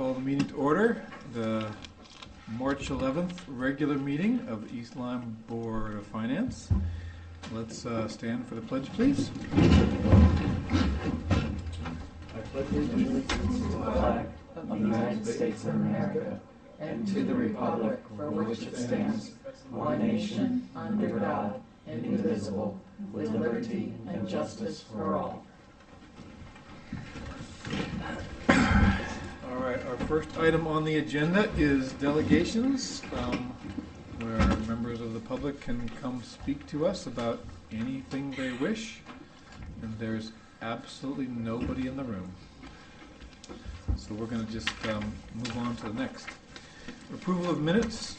call the meeting to order. The March 11th regular meeting of the East Lyme Board of Finance. Let's stand for the pledge, please. I pledge allegiance to the flag of the United States of America and to the republic for which it stands, one nation, under God, indivisible, with liberty and justice for all. All right, our first item on the agenda is delegations, where members of the public can come speak to us about anything they wish, and there's absolutely nobody in the room. So we're going to just move on to the next. Approval of minutes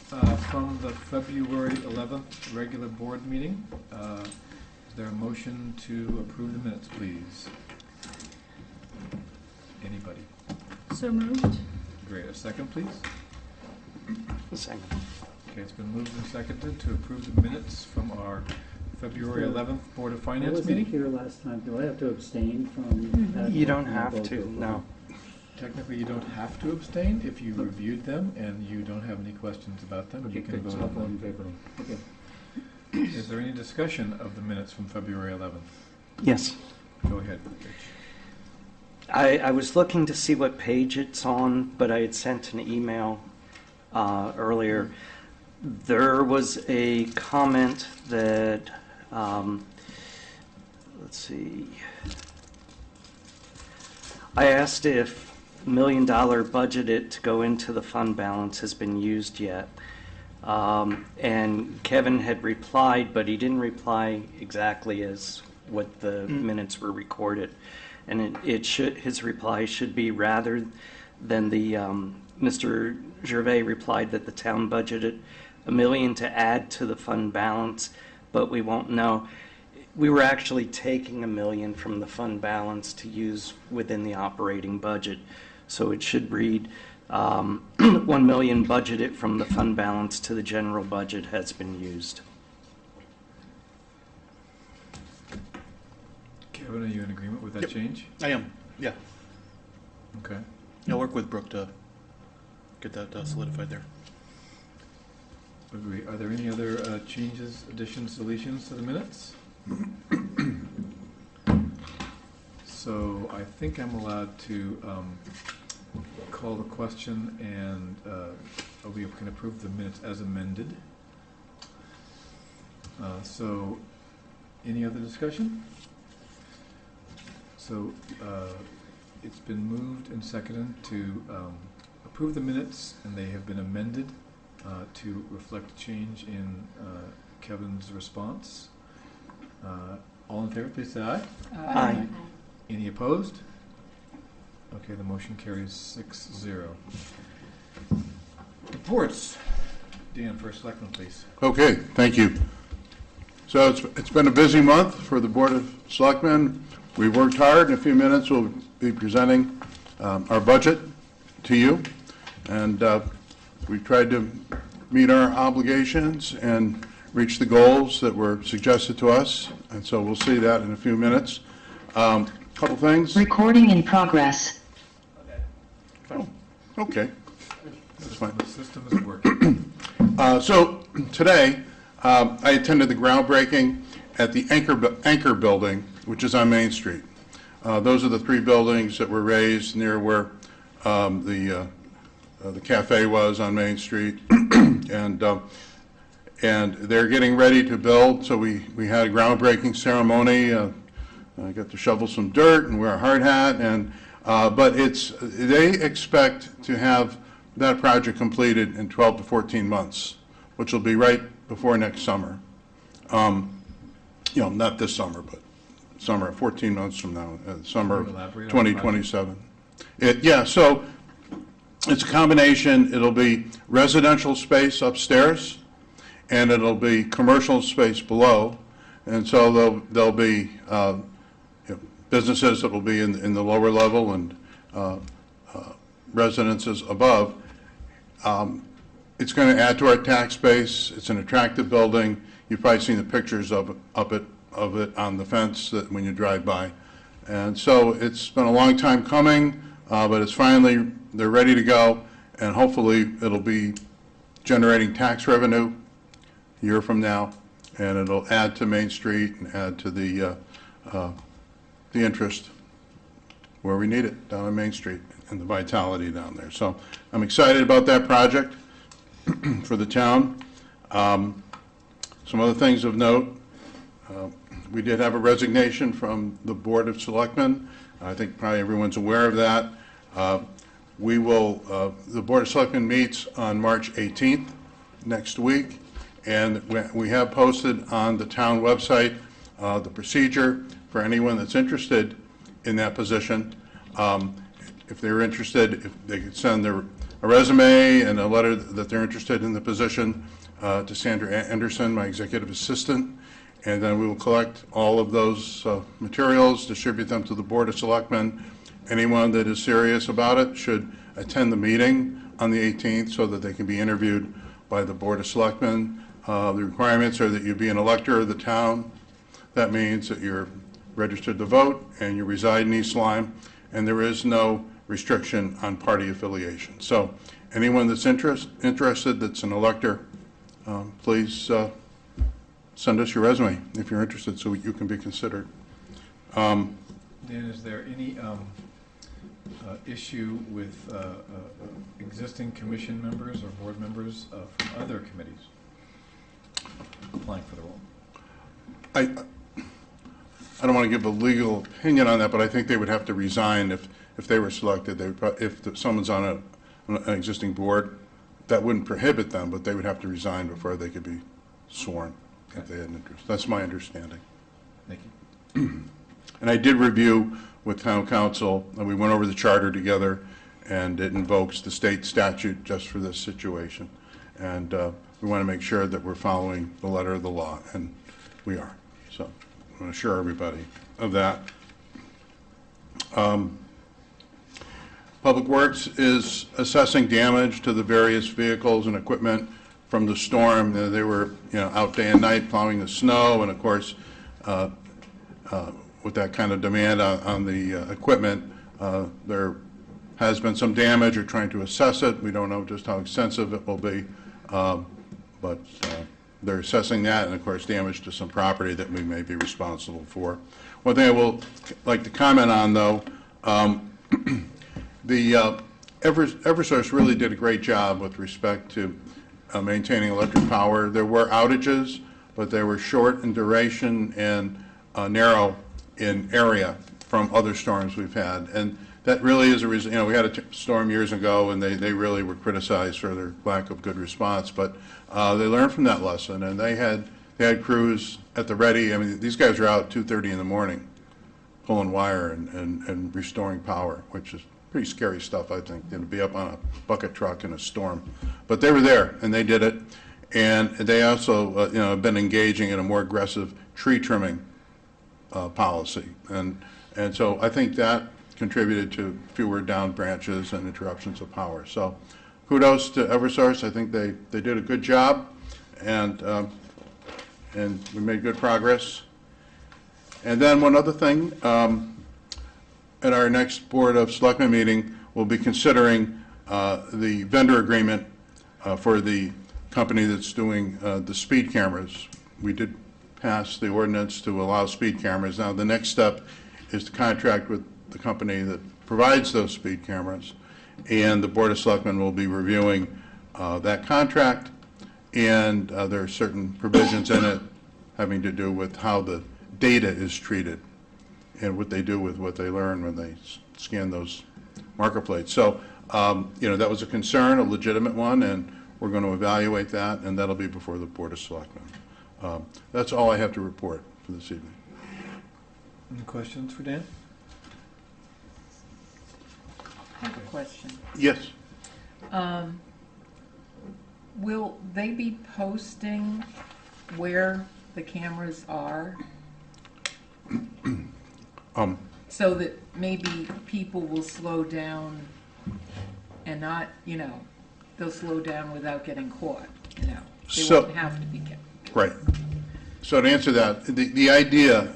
from the February 11th regular board meeting. Is there a motion to approve the minutes, please? Anybody? So moved. Great. A second, please? A second. Okay, it's been moved and seconded to approve the minutes from our February 11th Board of Finance meeting. I wasn't here last time. Do I have to abstain from that? You don't have to, no. Technically, you don't have to abstain if you reviewed them and you don't have any questions about them. Okay, You can good. vote So on in them. favor. Okay. Is there any discussion of the minutes from February 11th? Yes. Go ahead, Rich. I was looking to see what page it's on, but I had sent an email earlier. There was a comment that, let's see, I asked if $1 million budgeted to go into the fund balance has been used yet. And Kevin had replied, but he didn't reply exactly as what the minutes were recorded. And his reply should be, rather than the Mr. Gervais replied that the town budgeted $1 million to add to the fund balance, but we won't know. We were actually taking $1 million from the fund balance to use within the operating budget. So it should read, $1 million budgeted from the fund balance to the general budget has been used. Kevin, are you in agreement with that Yep. change? I am, yeah. Okay. I'll work with Brooke to get that solidified there. Agree. Are there any other changes, additions, deletions to the minutes? So I think I'm allowed to call the question, and we can approve the minutes as amended. So any other discussion? So it's been moved and seconded to approve the minutes, and they have been amended to reflect change in Kevin's response. All in favor, please say aye. Aye. Any opposed? Okay, the motion carries 6-0. Reports. Dan, first selectman, please. Okay, thank you. So it's been a busy month for the Board of Selectmen. We've worked hard. In a few minutes, we'll be presenting our budget to you. And we've tried to meet our obligations and reach the goals that were suggested to us. And so we'll see that in a few minutes. Couple things. Recording in progress. Oh, okay. That's fine. The system is working. So today, I attended the groundbreaking at the Anchor Building, which is on Main Street. Those are the three buildings that were raised near where the cafe was on Main Street, and they're getting ready to build. So we had a groundbreaking ceremony. I got to shovel some dirt and wear a hard hat, and but they expect to have that project completed in 12 to 14 months, which will be right before next summer. Not this summer, but summer, 14 months from now, summer of 2027. So it's a combination. It'll be residential space upstairs, and it'll be commercial space below, and so there'll be businesses that will be in the lower level and residences above. It's going to add to our tax base. It's an attractive building. You've probably seen the pictures of it on the fence that when you drive by. And so it's been a long time coming. but it's finally, they're ready to go, and hopefully it'll be generating tax revenue a year from now, and it'll add to Main Street and add to the interest where we need it, down on Main Street, and the vitality down there. So I'm excited about that project for the town. Some other things of note, we did have a resignation from the Board of Selectmen. I think probably everyone's aware of that. The Board of Selectmen meets on March 18th, next week, and we have posted on the town website the procedure for anyone that's interested in that position. If they're interested, if they could send a resume and a letter that they're interested in the position to Sandra Anderson, my executive assistant, and then we will collect all of those materials, distribute them to the Board of Selectmen. Anyone that is serious about it should attend the meeting on the 18th so that they can be interviewed by the Board of Selectmen. The requirements are that you be an elector of the town. That means that you're registered to vote and you reside in East Lyme, and there is no restriction on party affiliation. So anyone that's interested that's an elector, please send us your resume if you're interested so you can be considered. Dan, is there any issue with existing commission members or board members from other committees applying for the role? I don't want to give a legal opinion on that, but I think they would have to resign if they were selected. They would if someone's on an existing board, that wouldn't prohibit them, but they would have to resign before they could be sworn if they had an interest. That's my understanding. Thank you. And I did review with town council, and we went over the charter together, and it invokes the state statute just for this situation. And we want to make sure that we're following the letter of the law, and we are. So I want to assure everybody of that. Public Works is assessing damage to the various vehicles and equipment from the storm. They were, out day and night plowing the snow, and of course, with that kind of demand on the equipment, there has been some damage. We're trying to assess it. We don't know just how extensive it will be, but they're assessing that, and of course, damage to some property that we may be responsible for. One thing I will like to comment on, though, the Eversource really did a great job with respect to maintaining electric power. There were outages, but they were short in duration and narrow in area from other storms we've had. And that really is a reason, we had a storm years ago, and they really were criticized for their lack of good response. But they learned from that lesson, and they had crews at the ready. I mean, these guys are out at 2:30 in the morning pulling wire and restoring power, which is pretty scary stuff, I think, to be up on a bucket truck in a storm. But they were there, and they did it. And they also, have been engaging in a more aggressive tree trimming policy. And so I think that contributed to fewer down branches and interruptions of power. So kudos to Eversource. I think they did a good job, and we made good progress. And then one other thing, at our next Board of Selectmen meeting, we'll be considering the vendor agreement for the company that's doing the speed cameras. We did pass the ordinance to allow speed cameras. Now, the next step is to contract with the company that provides those speed cameras, and the Board of Selectmen will be reviewing that contract, and there are certain provisions in it having to do with how the data is treated and what they do with what they learn when they scan those marker plates. So, that was a concern, a legitimate one, and we're going to evaluate that, and that'll be before the Board of Selectmen. That's all I have to report for this evening. Any questions for Dan? I have a question. Yes. Will they be posting where the cameras are? So that maybe people will slow down and not, they'll slow down without getting caught, They So- won't have to be kept. Right. So to answer that, the idea,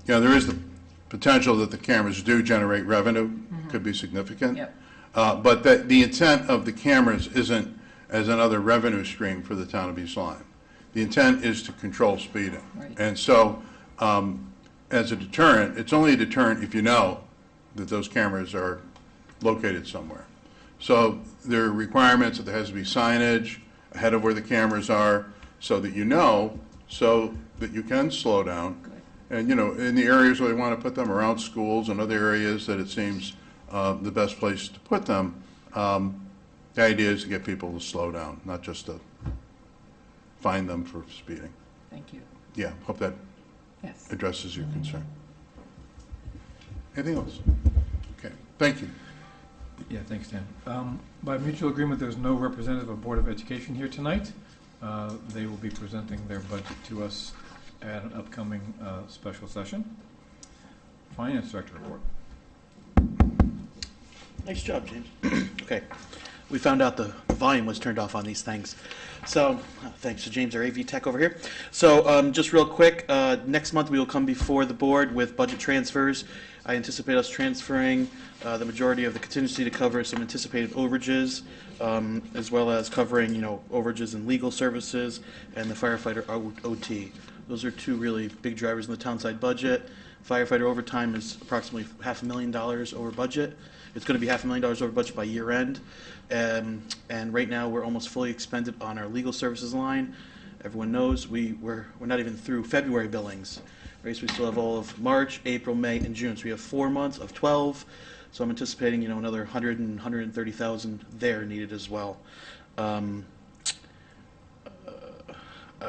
there is the potential that the cameras do generate revenue, could be significant. Yep. But the intent of the cameras isn't as another revenue stream for the town of East Lyme. The intent is to control speeding. Right. And so, as a deterrent, it's only a deterrent if you know that those cameras are located somewhere. So there are requirements that there has to be signage ahead of where the cameras are so that you know, so that you can slow down. Good. And, you know, in the areas where they want to put them, around schools and other areas that it seems the best place to put them, the idea is to get people to slow down, not just to fine them for speeding. Thank you. Yeah, hope that Yes. addresses your concern. Anything else? Okay, thank you. Yeah, thanks, Dan. By mutual agreement, there's no representative of Board of Education here tonight. They will be presenting their budget to us at an upcoming special session. Finance Director report. Nice job, James. Okay. We found out the volume was turned off on these things. So, thanks to James, our AV tech over here. So, just real quick, next month we will come before the board with budget transfers. I anticipate us transferring the majority of the contingency to cover some anticipated overages, as well as covering, overages in legal services and the firefighter OT. Those are two really big drivers in the town side budget. Firefighter overtime is approximately $500,000 over budget. It's going to be $500,000 over budget by year end. And right now we're almost fully expended on our legal services line. Everyone knows we're not even through February billings. Right? So we still have all of March, April, May, and June. So we have 4 months of 12. So I'm anticipating, another 100 and 130,000 there needed as well.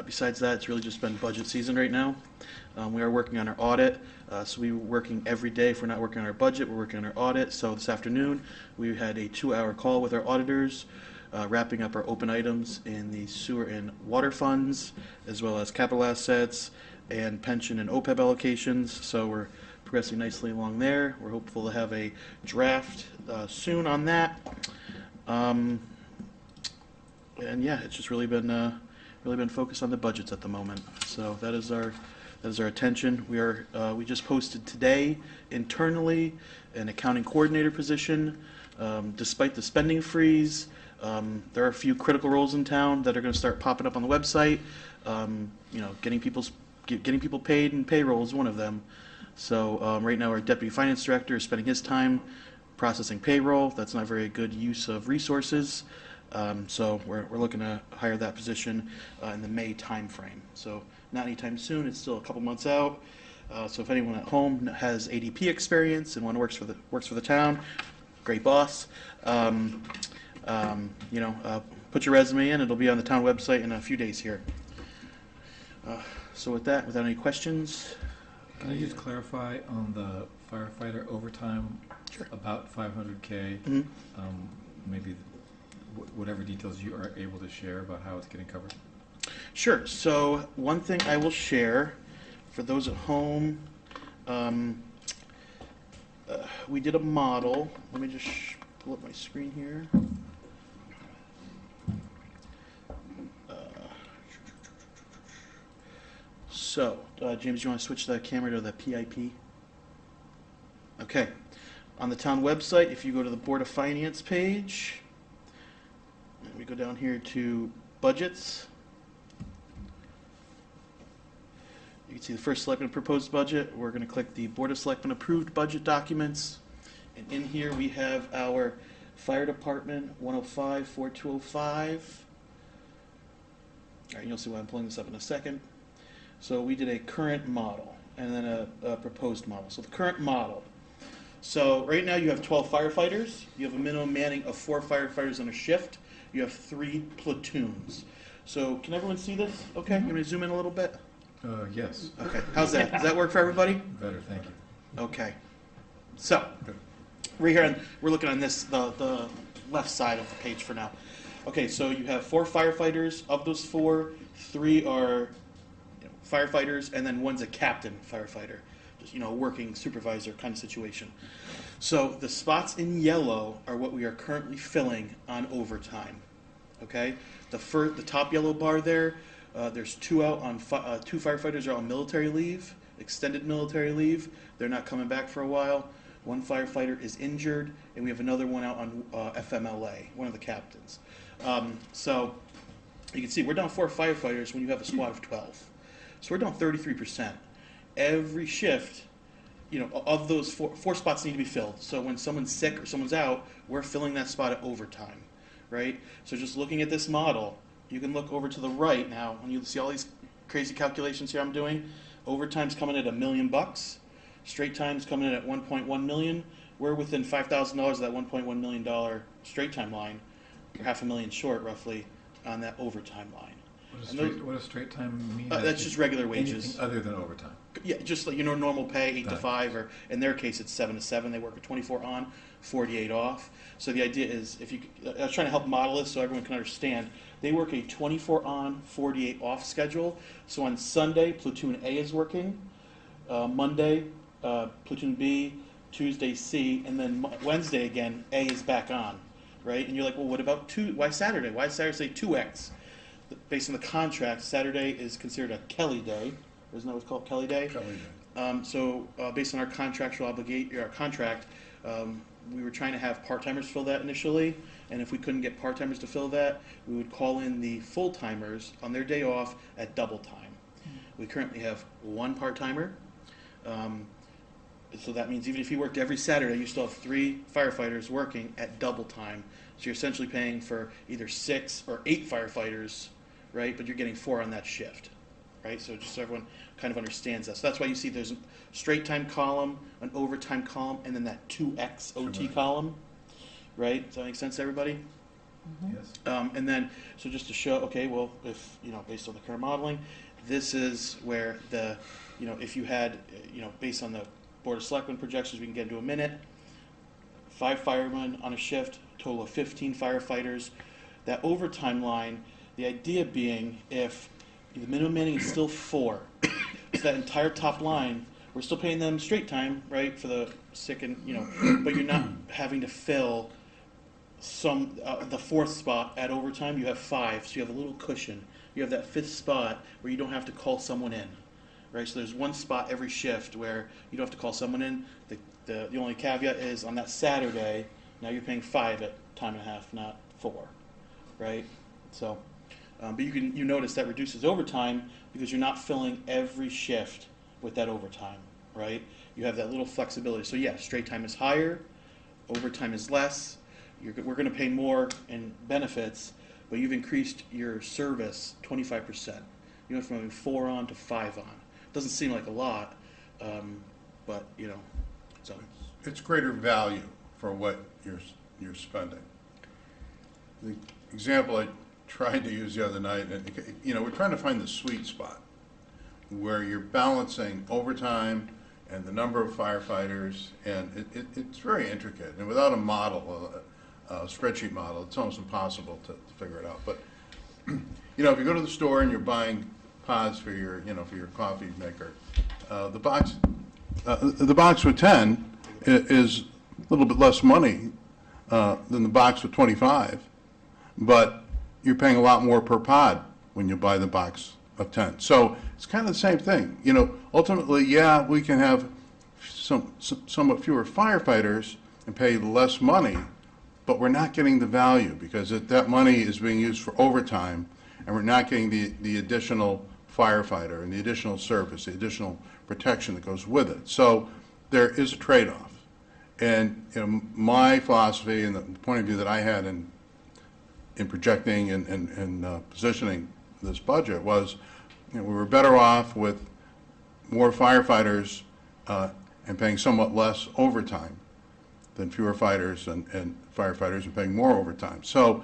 Besides that, it's really just been budget season right now. We are working on our audit, so we're working every day. If we're not working on our budget, we're working on our audit. So this afternoon, we had a 2-hour call with our auditors, wrapping up our open items in the sewer and water funds, as well as capital assets and pension and OPEB allocations. So we're progressing nicely along there. We're hopeful to have a draft soon on that. And yeah, it's just really been focused on the budgets at the moment. So that is our attention. We just posted today internally an accounting coordinator position. Despite the spending freeze, there are a few critical roles in town that are going to start popping up on the website. Getting people paid and payroll is one of them. So right now our deputy finance director is spending his time processing payroll. That's not a very good use of resources. So we're looking to hire that position in the May timeframe. So not anytime soon. It's still a couple months out. So if anyone at home has ADP experience and one works for the town, great boss. Put your resume in. It'll be on the town website in a few days here. So with that, without any questions, Can I just clarify on the firefighter overtime? Sure. About 500K. Mhm. Maybe whatever details you are able to share about how it's getting covered. Sure. So one thing I will share for those at home, we did a model. Let me just pull up my screen here. James, you want to switch the camera to the PIP? Okay. On the town website, if you go to the Board of Finance page, and we go down here to budgets, you can see the first selectmen proposed budget. We're going to click the Board of Selectmen approved budget documents. And in here we have our fire department 105-4205. All right, you'll see why I'm pulling this up in a second. So we did a current model and then a proposed model. So the current model. So right now you have 12 firefighters. You have a minimum manning of 4 firefighters on a shift. You have 3 platoons. So can everyone see this? Okay, you want me to zoom in a little bit? Yes, Okay, how's that? Does that work for everybody? better, thank you. Okay. So, right here, we're looking on this, the left side of the page for now. Okay, so you have 4 firefighters. Of those 4, 3 are firefighters, and then one's a captain firefighter, just a working supervisor kind of situation. So the spots in yellow are what we are currently filling on overtime. Okay, the top yellow bar there, there's 2 out on 2 firefighters are on military leave, extended military leave. They're not coming back for a while. one firefighter is injured, and we have another one out on FMLA, one of the captains. So you can see we're down 4 firefighters when you have a squad of 12. So we're down 33%. Every shift, of those four spots need to be filled. So when someone's sick or someone's out, we're filling that spot at overtime, right? So just looking at this model, you can look over to the right now, and you see all these crazy calculations here I'm doing. Overtime's coming at $1 million. Straight time's coming in at 1.1 million. We're within $5,000 of that $1.1 million straight time line. We're $500,000 short, roughly, on that overtime line. What does straight time mean? That's just regular wages. Anything other than overtime. Yeah, just like normal pay, 8 to 5, or in their case it's 7 to 7. They work a 24 on, 48 off. So the idea is, I was trying to help model this so everyone can understand. They work a 24 on, 48 off schedule. So on Sunday, platoon A is working. Monday, platoon B. Tuesday C, and then Wednesday again A is back on, right? And you're like, well, what about why Saturday? Why does Saturday say 2X? Based on the contract, Saturday is considered a Kelly day. Isn't that what's called, Kelly Day? Kelly Day. So based on our contractual our contract, we were trying to have part-timers fill that initially, and if we couldn't get part-timers to fill that, we would call in the full-timers on their day off at double time. We currently have 1 part-timer, so that means even if you worked every Saturday, you still have 3 firefighters working at double time. So you're essentially paying for either 6 or 8 firefighters, right? But you're getting 4 on that shift, right? So just so everyone kind of understands that. So that's why you see there's a straight time column, an overtime column, and then that 2X OT column, right? Does that make sense to everybody? Yes. And then, so just to show, okay, well, if, based on the current modeling, this is where if you had, based on the Board of Selectmen projections, we can get into a minute, 5 firemen on a shift, total of 15 firefighters. That overtime line, the idea being if the minimum manning is still 4, so that entire top line, we're still paying them straight time, right, for the sick and, but you're not having to fill the 4th spot at overtime. You have 5, so you have a little cushion. You have that 5th spot where you don't have to call someone in, right? So there's 1 spot every shift where you don't have to call someone in. The only caveat is on that Saturday, now you're paying 5 at time and a half, not 4, right? So, but you notice that reduces overtime because you're not filling every shift with that overtime, right? You have that little flexibility. So yeah, straight time is higher, overtime is less. We're going to pay more in benefits, but you've increased your service 25%. You went from having 4 on to 5 on. Doesn't seem like a lot, but so. It's greater value for what you're spending. The example I tried to use the other night, and we're trying to find the sweet spot where you're balancing overtime and the number of firefighters, and it's very intricate. And without a model, a spreadsheet model, it's almost impossible to figure it out. But if you go to the store and you're buying pods for your coffee maker, the box with 10 is a little bit less money than the box with 25, but you're paying a lot more per pod when you buy the box of 10. So it's kind of the same thing. Ultimately, yeah, we can have somewhat fewer firefighters and pay less money, but we're not getting the value because that money is being used for overtime, and we're not getting the additional firefighter and the additional service, the additional protection that goes with it. So there is a trade-off. And my philosophy and the point of view that I had in projecting and positioning this budget was, we were better off with more firefighters and paying somewhat less overtime than fewer fighters and firefighters and paying more overtime. So,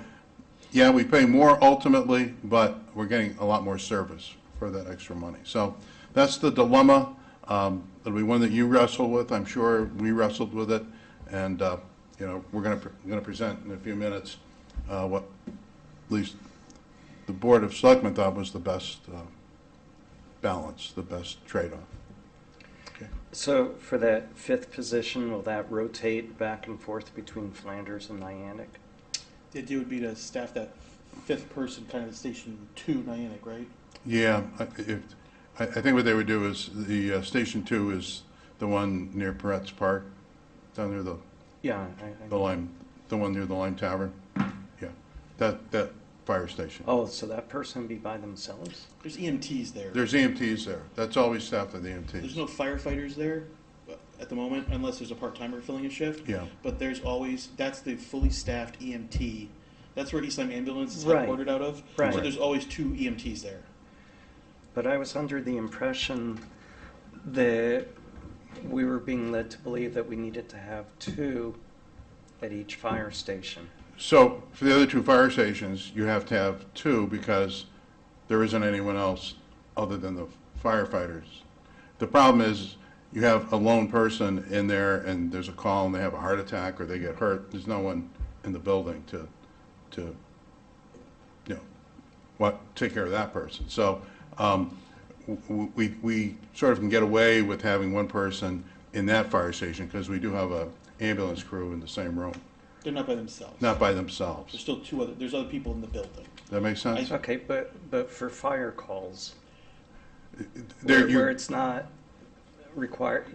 yeah, we pay more ultimately, but we're getting a lot more service for that extra money. So that's the dilemma. It'll be one that you wrestle with. I'm sure we wrestled with it, and we're going to present in a few minutes what at least the Board of Selectmen thought was the best balance, the best trade-off. Okay. So for that 5th position, will that rotate back and forth between Flanders and Niantic? The idea would be to staff that 5th person, kind of Station 2 Niantic, right? Yeah, I think what they would do is the Station 2 is the one near Peretz Park, down near the Yeah, Lyme, the one near the Lyme Tavern. Yeah, that fire station. oh, so that person be by themselves? There's EMTs there. There's EMTs there. That's always staffed with There's EMTs. no firefighters there at the moment, unless there's a part-timer filling a shift. Yeah. But there's always, that's the fully staffed EMT. That's where East Lyme Ambulance is Right. headquartered out of. Right. So there's always 2 EMTs there. But I was under the impression that we were being led to believe that we needed to have 2 at each fire station. So for the other 2 fire stations, you have to have 2 because there isn't anyone else other than the firefighters. The problem is you have a lone person in there and there's a call and they have a heart attack or they get hurt. There's no one in the building to take care of that person. So we sort of can get away with having one person in that fire station because we do have a ambulance crew in the same room, They're not by themselves. not by themselves. There's still there's other people in the building. That make sense? Okay, but for fire calls, There, where you, it's not required,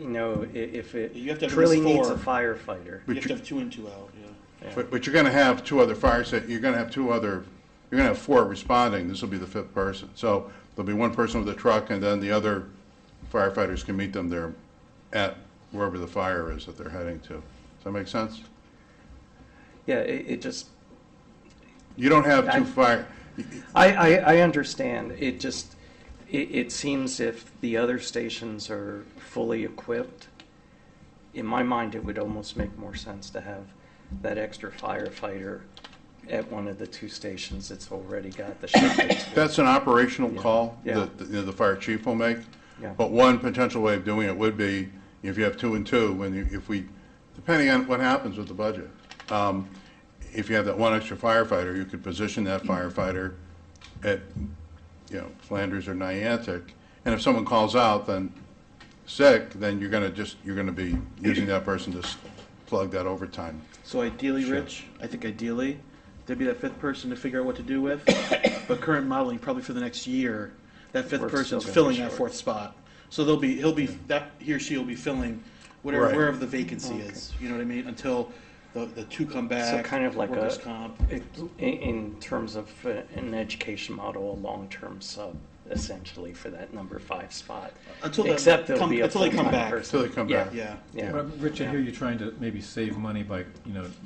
if it You have to have at truly least needs a 4. firefighter. You have to have 2 in, 2 out, yeah. but you're going to have 2 other fire stations. You're going to have 4 responding. This will be the 5th person. So there'll be one person with a truck, and then the other firefighters can meet them there at wherever the fire is that they're heading to. Does that make sense? Yeah, it just, You don't have 2 fire. I understand. It seems if the other stations are fully equipped, in my mind, it would almost make more sense to have that extra firefighter at one of the 2 stations that's already got the shift. That's an operational Yeah. call Yeah. that the fire chief will make. Yeah. But one potential way of doing it would be if you have 2 and 2, depending on what happens with the budget. If you have that one extra firefighter, you could position that firefighter at, Flanders or Niantic. And if someone calls out, then sick, then you're going to be using that person to plug that overtime. So ideally, Sure. Rich, I think ideally, there'd be that 5th person to figure out what to do with. But current modeling, probably for the next year, that 5th We're person's still gonna filling be that short. 4th spot. So he or she will be filling Right. wherever the vacancy Okay. is. You know what I mean? Until the 2 come back. So kind of like workers' comp. in terms of an education model, a long-term sub, essentially, for that number 5 spot. Until they Except there'll be a until they come full-time back. person. Until they come Yeah. back. Yeah. Yeah. But Rich, I Yeah. hear you trying to maybe save money by,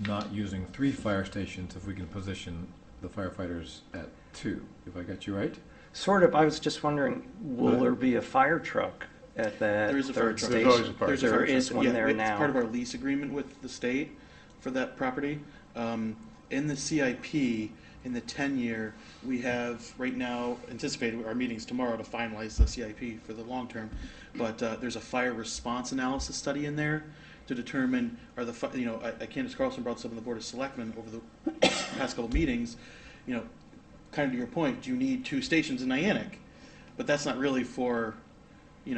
not using 3 fire stations if we can position the firefighters at 2, if I got you right? Sort of, I was just wondering, will But- there be a fire truck at that There is a fire 3rd truck. There's station? always a fire There's a There fire is truck. one Yeah, there it's now. part of our lease agreement with the state for that property. In the CIP, in the 10-year, we have right now anticipated our meetings tomorrow to finalize the CIP for the long term. But there's a fire response analysis study in there to determine Candace Carlson brought this up on the Board of Selectmen over the past couple meetings. Kind of to your point, do you need 2 stations in Niantic? But that's not really for, you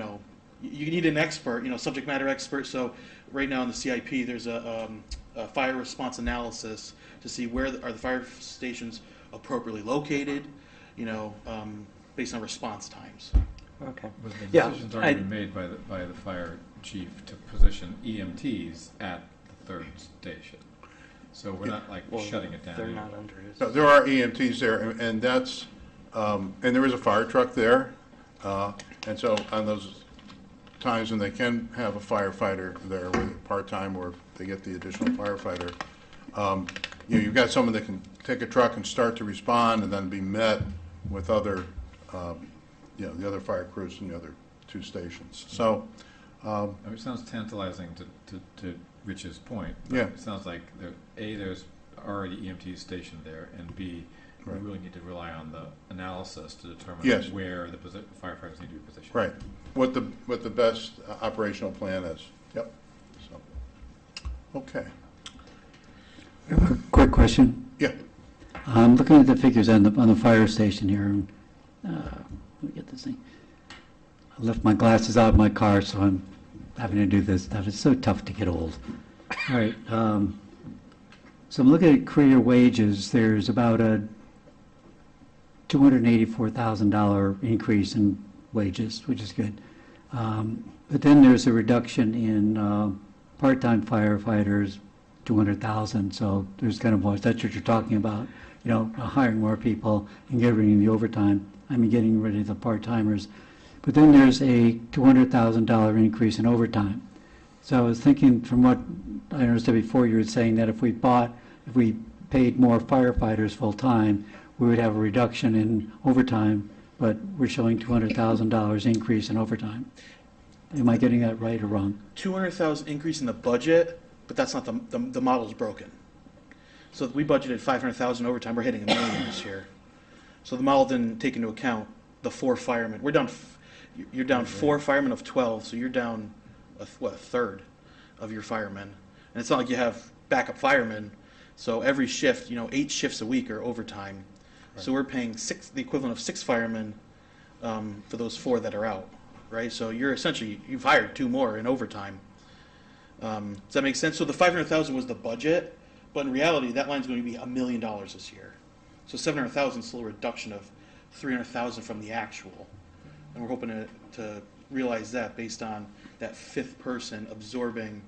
need an expert, subject matter expert. So right now in the CIP, there's a fire response analysis to see where are the fire stations appropriately located, based on response times. Okay. But the Yeah, decision's already been made by the fire chief to position EMTs at the 3rd station. So we're not Well, shutting it down. They're not under his. No, there are EMTs there, and that's, and there is a fire truck there. And so on those times when they can have a firefighter there, whether part-time or if they get the additional firefighter, you've got someone that can take a truck and start to respond and then be met with other, the other fire crews from the other 2 stations. So, It sounds tantalizing to Rich's point. But Yeah. It sounds like there's already EMTs stationed there, and B, we Right. really need to rely on the analysis to determine Yes. where the firefighters need to be positioned. right, what the best operational plan is. Yep. So, okay. Quick question. Yeah. I'm looking at the figures on the fire station here, and, let me get this thing. I left my glasses out of my car, so I'm having to do this stuff. It's so tough to get old. All right, so I'm looking at career wages. There's about a $284,000 increase in wages, which is good. But then there's a reduction in part-time firefighters, 200,000, so there's kind of more, that's what you're talking about, hiring more people and getting rid of the overtime, getting rid of the part-timers. But then there's a $200,000 increase in overtime. So I was thinking, from what I understood before, you were saying that if we paid more firefighters full-time, we would have a reduction in overtime, but we're showing $200,000 increase in overtime. Am I getting that right or wrong? 200,000 increase in the budget, but that's not the model's broken. So we budgeted 500,000 overtime. We're hitting $1 million this year. So the model didn't take into account the 4 firemen. You're down 4 firemen of 12, so you're down a third of your firemen. And it's not like you have backup firemen. So every shift, 8 shifts a week are overtime. Right. So we're paying the equivalent of 6 firemen for those 4 that are out, right? So you've hired 2 more in overtime. Does that make sense? So the 500,000 was the budget, but in reality, that line's going to be $1 million this year. So 700,000 is still a reduction of 300,000 from the actual, and we're hoping to realize that based on that 5th person absorbing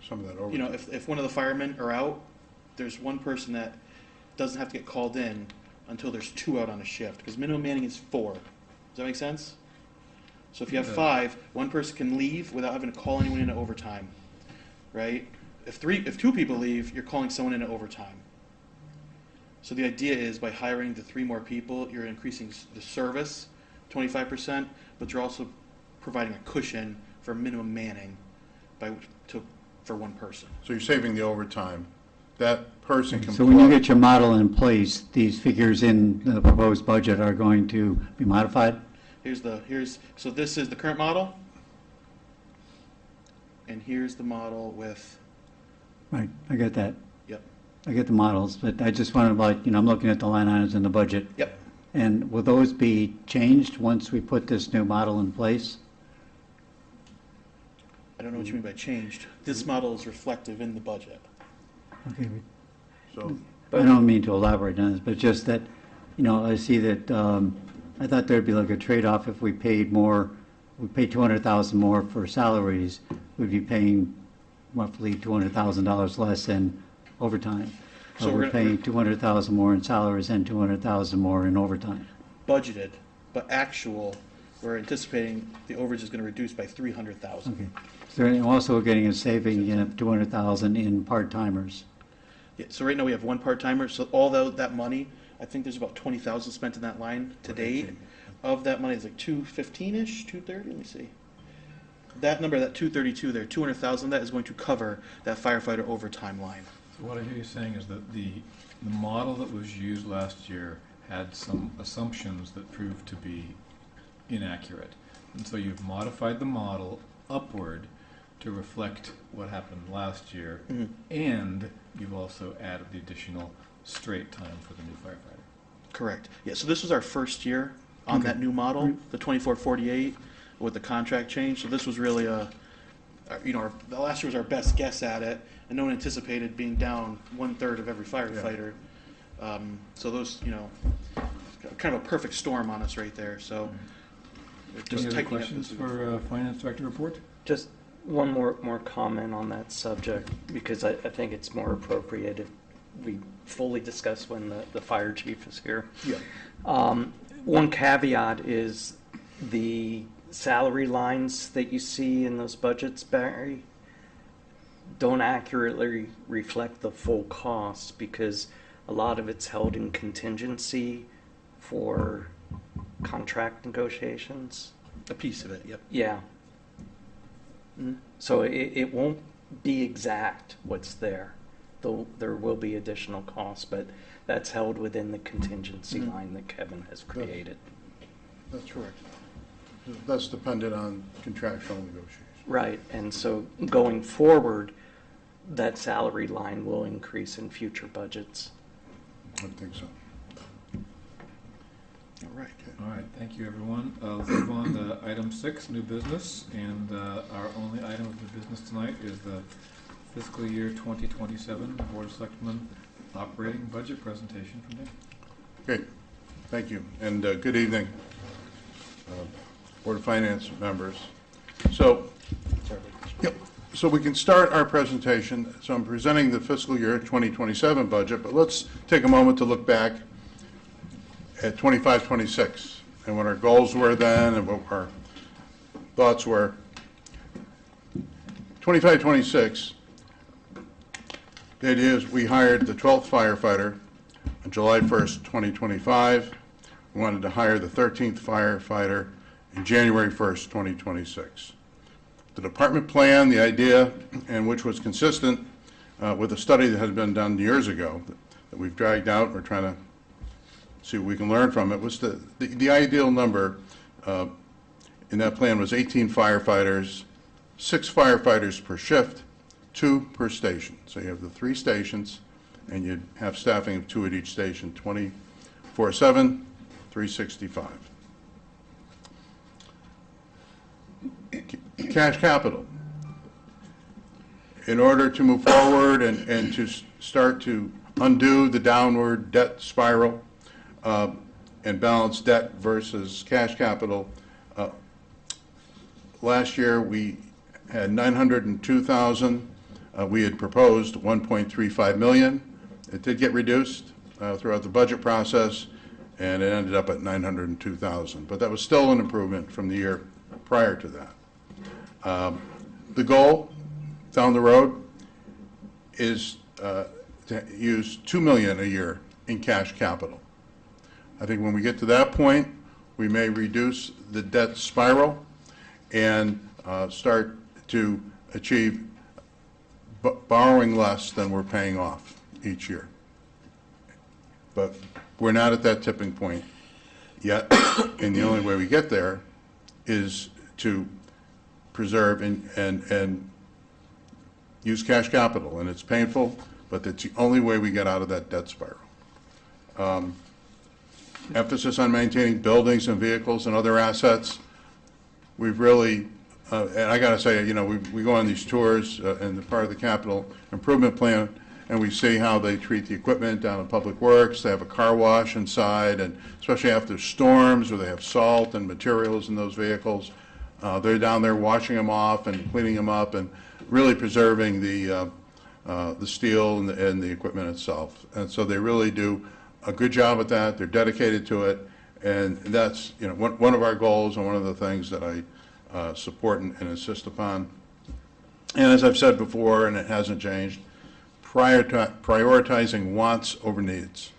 Some of that overtime. If one of the firemen are out, there's one person that doesn't have to get called in until there's 2 out on a shift, because minimum manning is 4. Does that make sense? So if you have 5, one person can leave without having to call anyone into overtime, right? If 2 people leave, you're calling someone into overtime. So the idea is, by hiring the 3 more people, you're increasing the service 25%, but you're also providing a cushion for minimum manning for one person. So you're saving the overtime. That person can. So when you get your model in place, these figures in the proposed budget are going to be modified? So this is the current model, and here's the model with. Right, I get that. Yep. I get the models, but I just wanted, I'm looking at the line items in the budget. Yep. And will those be changed once we put this new model in place? I don't know what you mean by changed. This model is reflective in the budget. Okay, So, I don't mean to elaborate on this, but just that, I see that, I thought there'd be like a trade-off if we paid more, we paid 200,000 more for salaries, we'd be paying roughly $200,000 less in overtime. So So we're we're paying 200,000 more in salaries and 200,000 more in overtime. Budgeted, but actual, we're anticipating the overage is going to reduce by 300,000. Okay. So we're also getting a saving of 200,000 in part-timers. Yeah, so right now we have 1 part-timer, so all that money, I think there's about 20,000 spent in that line to date. Of that money, it's like 215-ish, 230, let me see. That number, that 232 there, 200,000, that is going to cover that firefighter overtime line. So what I hear you saying is that the model that was used last year had some assumptions that proved to be inaccurate. And so you've modified the model upward to reflect what happened last year, and you've also added the additional straight time for the new firefighter. Correct. Yeah, so this was our first year on that new model, the 2448, with the contract change. So this was really the last year was our best guess at it, and no one anticipated being down 1/3 of every firefighter. So those, kind of a perfect storm on us right there. So Any other tightening up questions this- for Finance Director report? Just one more comment on that subject, because I think it's more appropriate if we fully discuss when the fire chief is here. Yeah. One caveat is the salary lines that you see in those budgets, Barry, don't accurately reflect the full cost, because a lot of it's held in contingency for contract negotiations. A piece of it, yep. Yeah. So it won't be exact what's there. Though there will be additional costs, but that's held within the contingency line that Kevin has created. that's correct. That's dependent on contractual negotiations. Right, and so going forward, that salary line will increase in future budgets. I think so. All right. All right, thank you, everyone. Let's move on to item 6, new business, and our only item of new business tonight is the fiscal year 2027 Board of Selectmen operating budget presentation from Dan. Okay, thank you, and good evening, Board of Finance members. So, Sorry. yep, So we can start our presentation. So I'm presenting the fiscal year 2027 budget, but let's take a moment to look back at 25-26 and what our goals were then and what our thoughts were. 25-26, the idea is we hired the 12th firefighter on July 1st, 2025. We wanted to hire the 13th firefighter in January 1st, 2026. The department plan, the idea, and which was consistent with a study that had been done years ago that we've dragged out, and we're trying to see what we can learn from it, was the ideal number in that plan was 18 firefighters, 6 firefighters per shift, 2 per station. So you have the 3 stations, and you'd have staffing of 2 at each station, 24/7, 365. Cash capital. In order to move forward and to start to undo the downward debt spiral and balance debt versus cash capital, last year we had 902,000. We had proposed 1.35 million. It did get reduced throughout the budget process, and it ended up at 902,000. But that was still an improvement from the year prior to that. The goal down the road is to use $2 million a year in cash capital. I think when we get to that point, we may reduce the debt spiral and start to achieve borrowing less than we're paying off each year. But we're not at that tipping point yet, and the only way we get there is to preserve and use cash capital, and it's painful, but it's the only way we get out of that debt spiral. Emphasis on maintaining buildings and vehicles and other assets. We've really, and I got to say, you know, we go on these tours and the part of the capital improvement plan, and we see how they treat the equipment down in Public Works. They have a car wash inside, and especially after storms where they have salt and materials in those vehicles. They're down there washing them off and cleaning them up and really preserving the steel and the equipment itself. And so they really do a good job at that. They're dedicated to it, and that's, you know, one of our goals and one of the things that I support and insist upon. And as I've said before, and it hasn't changed, prioritizing wants over needs.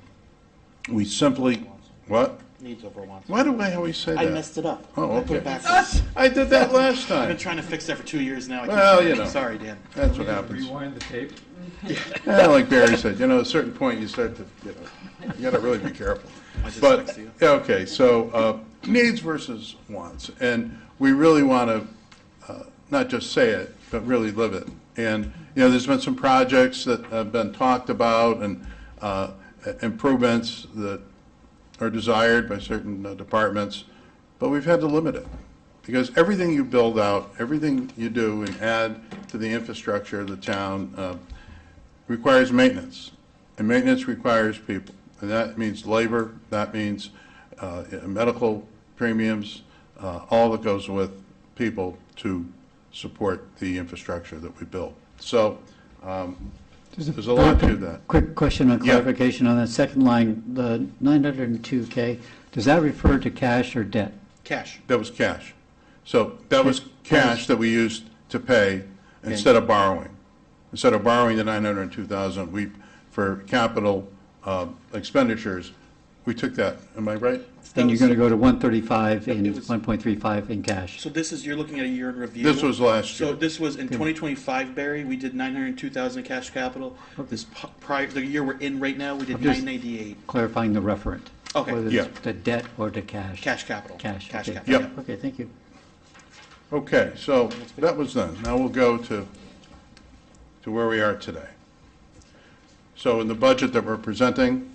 We simply, what? Needs over wants. Why do I always say that? I messed it up. Oh, I put okay. it backwards. I did that last I've been time. trying to fix that for 2 years now. I keep Well, forgetting. you know. Sorry, Dan. That's what happens. Rewind the tape. Yeah, like Barry said, you know, at a certain point you start to, you know, you got to really be careful. My But, dyslexia. yeah, okay, so needs versus wants. And we really want to not just say it, but really live it. And, you know, there's been some projects that have been talked about and improvements that are desired by certain departments, but we've had to limit it. Because everything you build out, everything you do and add to the infrastructure of the town requires maintenance. And maintenance requires people. And that means labor, that means medical premiums, all that goes with people to support the infrastructure that we build. So there's a lot to that. Quick question on Yeah. clarification on that second line, the 902K, does that refer to cash or debt? Cash. That was cash. So that was cash that we used to pay instead of borrowing. Instead of borrowing the 902,000, we, for capital expenditures, we took that. Am I right? And you're going to go to 135 It and was- 1.35 in cash? So this is, you're looking at a year in review. This was last So year. this was in 2025, Barry, we did 902,000 cash capital. This prior, the year we're in right now, we did I'm just- 998. Clarifying the referent. Okay. Whether Yeah. it's the debt or the cash. Cash capital. Cash, Cash okay. capital. Yep. Okay, thank you. Okay, so that was then. Now we'll go to where we are today. So in the budget that we're presenting,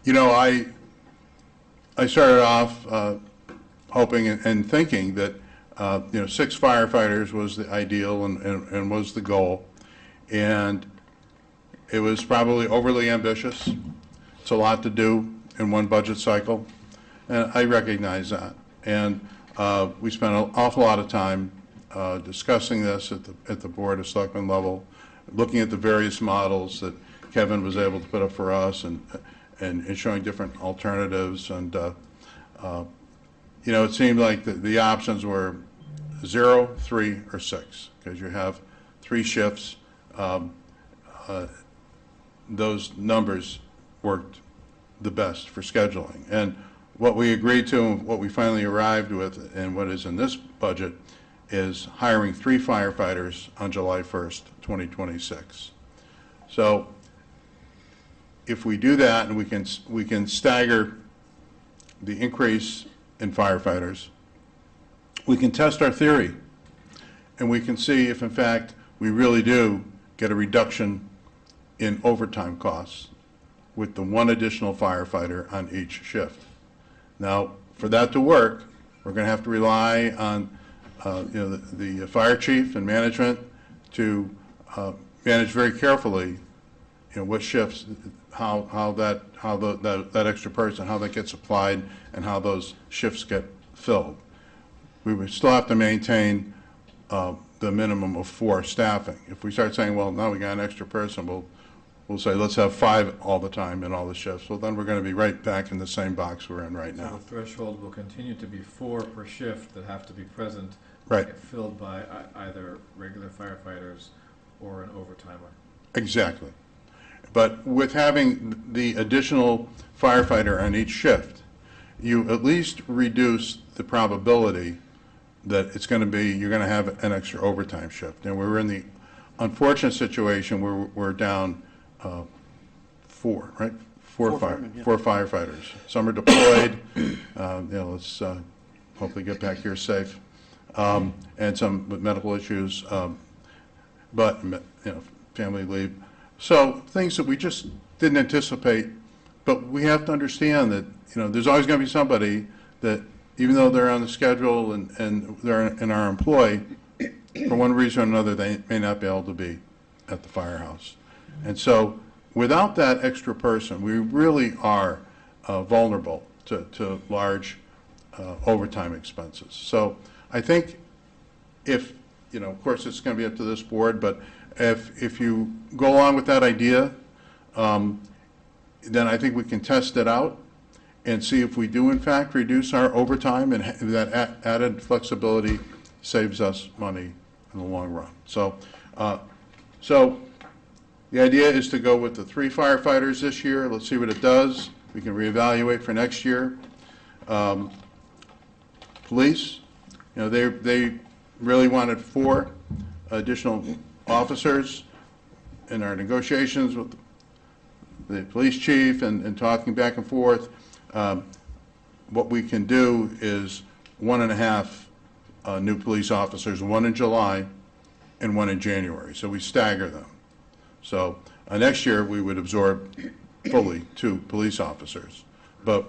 you know, I started off hoping and thinking that, you know, 6 firefighters was the ideal and was the goal. And it was probably overly ambitious. It's a lot to do in one budget cycle, and I recognize that. And we spent an awful lot of time discussing this at the Board of Selectmen level, looking at the various models that Kevin was able to put up for us, and showing different alternatives. And it seemed like the options were 0, 3, or 6, because you have 3 shifts. Those numbers worked the best for scheduling. And what we agreed to, and what we finally arrived with, and what is in this budget, is hiring 3 firefighters on July 1st, 2026. So if we do that, and we can stagger the increase in firefighters, we can test our theory, and we can see if in fact we really do get a reduction in overtime costs with the 1 additional firefighter on each shift. Now, for that to work, we're going to have to rely on the fire chief and management to manage very carefully, what shifts, how that extra person, how that gets applied, and how those shifts get filled. We would still have to maintain the minimum of 4 staffing. If we start saying, well, now we got an extra person, we'll say, let's have 5 all the time in all the shifts. Well, then we're going to be right back in the same box we're in right So now. the threshold will continue to be 4 per shift that have to be present, Right. filled by either regular firefighters or an overtimer. Exactly. But with having the additional firefighter on each shift, you at least reduce the probability that you're going to have an extra overtime shift. And we're in the unfortunate situation where we're down 4, right? 4 firemen, yeah. 4 firefighters. Some are deployed. Let's hopefully get back here safe. And some with medical issues, but family leave. So things that we just didn't anticipate, but we have to understand that there's always going to be somebody that, even though they're on the schedule and they're in our employ, for one reason or another, they may not be able to be at the firehouse. And so without that extra person, we really are vulnerable to large overtime expenses. So I think if, of course, it's going to be up to this board, but if you go along with that idea, then I think we can test it out and see if we do in fact reduce our overtime, and that added flexibility saves us money in the long run. So the idea is to go with the 3 firefighters this year. Let's see what it does. We can reevaluate for next year. Police, they really wanted 4 additional officers. In our negotiations with the police chief and talking back and forth, what we can do is 1.5 new police officers, 1 in July and 1 in January. So we stagger them. So next year we would absorb fully 2 police officers. But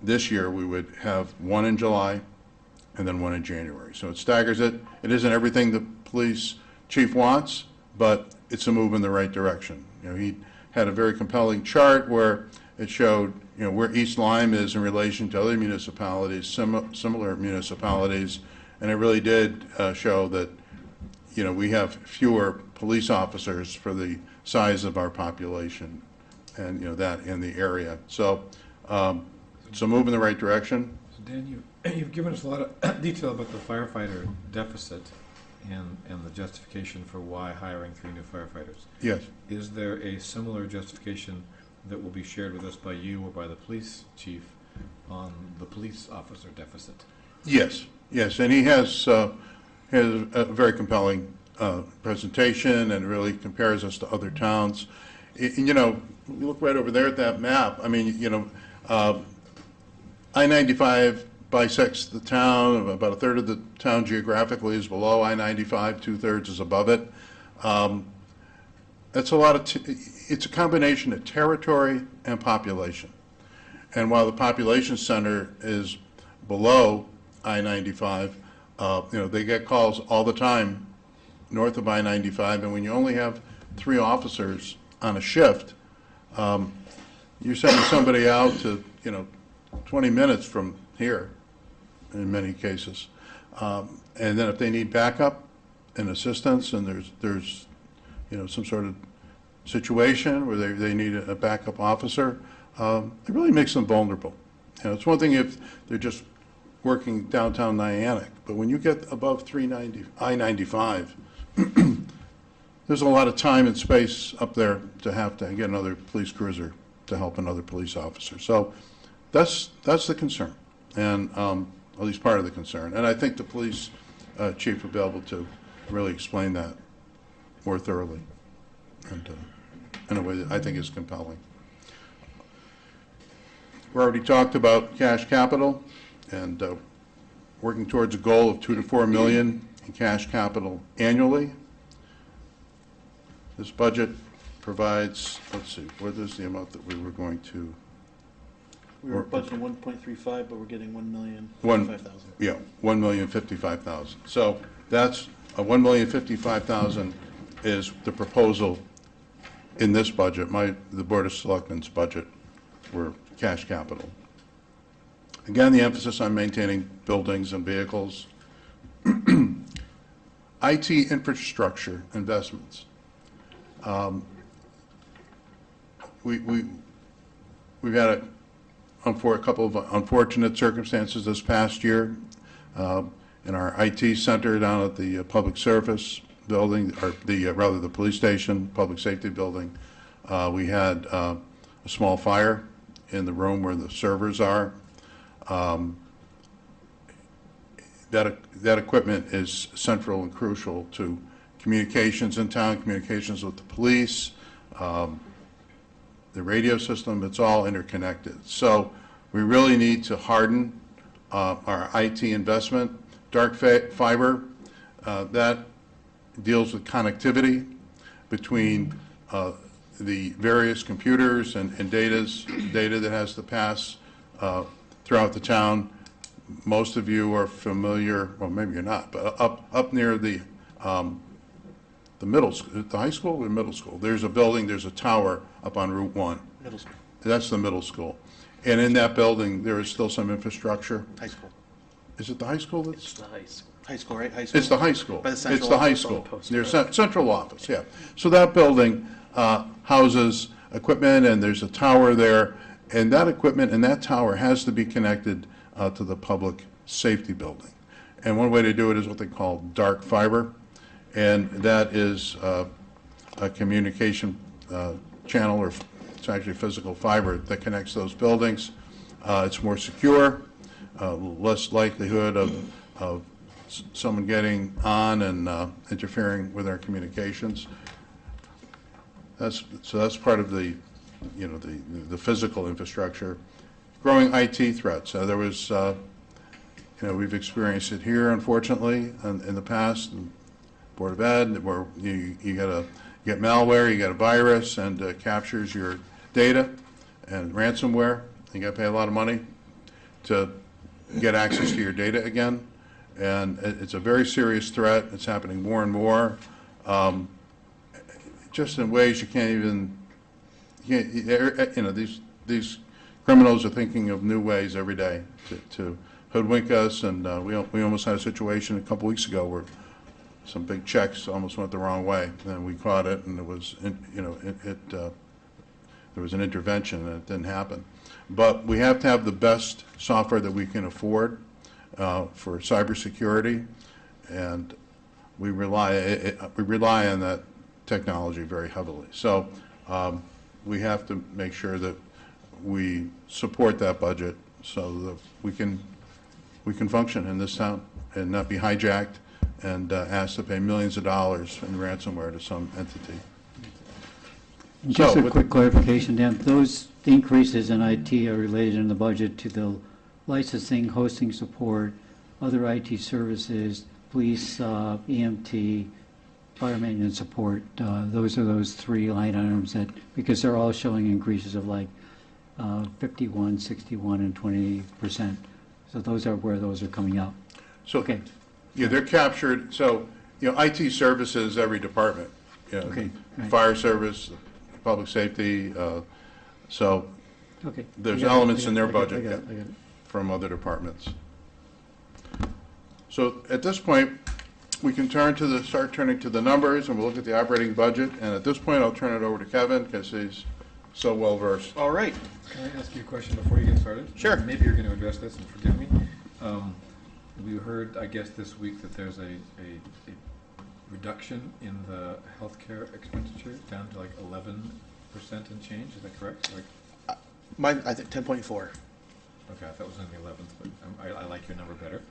this year we would have 1 in July and then 1 in January. So it staggers it. It isn't everything the police chief wants, but it's a move in the right direction. He had a very compelling chart where it showed where East Lyme is in relation to other municipalities, similar municipalities, and it really did show that we have fewer police officers for the size of our population, and that in the area. So it's a move in the right direction. So Dan, you've given us a lot of detail about the firefighter deficit and the justification for why hiring 3 new firefighters. Yes. Is there a similar justification that will be shared with us by you or by the police chief on the police officer deficit? Yes, and he has a very compelling presentation, and really compares us to other towns. You look right over there at that map. I mean, I-95 bisects the town. About 1/3 of the town geographically is below I-95, 2/3 is above it. That's a lot of. It's a combination of territory and population. And while the population center is below I-95, they get calls all the time north of I-95, and when you only have 3 officers on a shift, you're sending somebody out to 20 minutes from here in many cases. And then if they need backup and assistance, and there's some sort of situation where they need a backup officer, it really makes them vulnerable. It's one thing if they're just working downtown Niantic, but when you get above I-95, there's a lot of time and space up there to have to get another police cruiser to help another police officer. So that's the concern, and at least part of the concern. And I think the police chief will be able to really explain that more thoroughly and in a way that I think is compelling. We already talked about cash capital and working towards a goal of $2 to $4 million in cash capital annually. This budget provides, let's see, what is the amount that we were going to? We were budgeting 1.35, but we're getting 1,055,000. Yeah, $1,055,000. So that's $1,055,000 is the proposal in this budget, the Board of Selectmen's budget for cash capital. Again, the emphasis on maintaining buildings and vehicles. IT infrastructure investments. We've had a couple of unfortunate circumstances this past year in our IT center down at the public service building, or rather the police station, public safety building. We had a small fire in the room where the servers are. That equipment is central and crucial to communications in town, communications with the police, the radio system. It's all interconnected. So we really need to harden our IT investment. Dark fiber, that deals with connectivity between the various computers and data that has to pass throughout the town. Most of you are familiar, well, maybe you're not, but up near the middle school, the high school or middle school, there's a building, there's a tower up on Route 1. Middle school. That's the middle school. And in that building, there is still some infrastructure. High school. Is it the high school It's that's? the high school. High school, right? High school. It's the high school. By the central It's the high office. school. Post There's central office, yeah. So that building houses equipment, and there's a tower there, and that equipment and that tower has to be connected to the public safety building. And one way to do it is what they call dark fiber, and that is a communication channel, or it's actually physical fiber that connects those buildings. It's more secure, less likelihood of someone getting on and interfering with our communications. That's part of the physical infrastructure. Growing IT threats. There was, we've experienced it here, unfortunately, in the past, in Board of Ed, where you get malware, you get a virus, and captures your data, and ransomware. You got to pay a lot of money to get access to your data again, and it's a very serious threat. It's happening more and more, just in ways you can't even. These criminals are thinking of new ways every day to hoodwink us, and we almost had a situation a couple weeks ago where some big checks almost went the wrong way, and we caught it, and it was, there was an intervention, and it didn't happen. But we have to have the best software that we can afford for cybersecurity, and we rely on that technology very heavily. So we have to make sure that we support that budget so that we can function in this town and not be hijacked and asked to pay millions of dollars in ransomware to some entity. Just So, a quick clarification, Dan, those increases in IT are related in the budget to the licensing, hosting support, other IT services, police, EMT, fire maintenance support. Those are those three line items that, because they're all showing increases of like 51, 61, and 20%. So those are where those are coming out. So, Okay. yeah, they're captured. So, IT services, every department. Okay, right. Fire service, public safety. So Okay. there's I got it, elements I in got their it, budget I got it. from other departments. So at this point, we can start turning to the numbers, and we'll look at the operating budget. And at this point, I'll turn it over to Kevin, because he's so well-versed. All right. Can I ask you a question before you get started? Sure. Maybe you're going to address this, and forgive me. We heard, I guess, this week that there's a reduction in the healthcare expenditure down to like 11% and change. Is that correct? Like, Mine, I think 10.4. okay, I thought it was in the 11th, but I like your number better.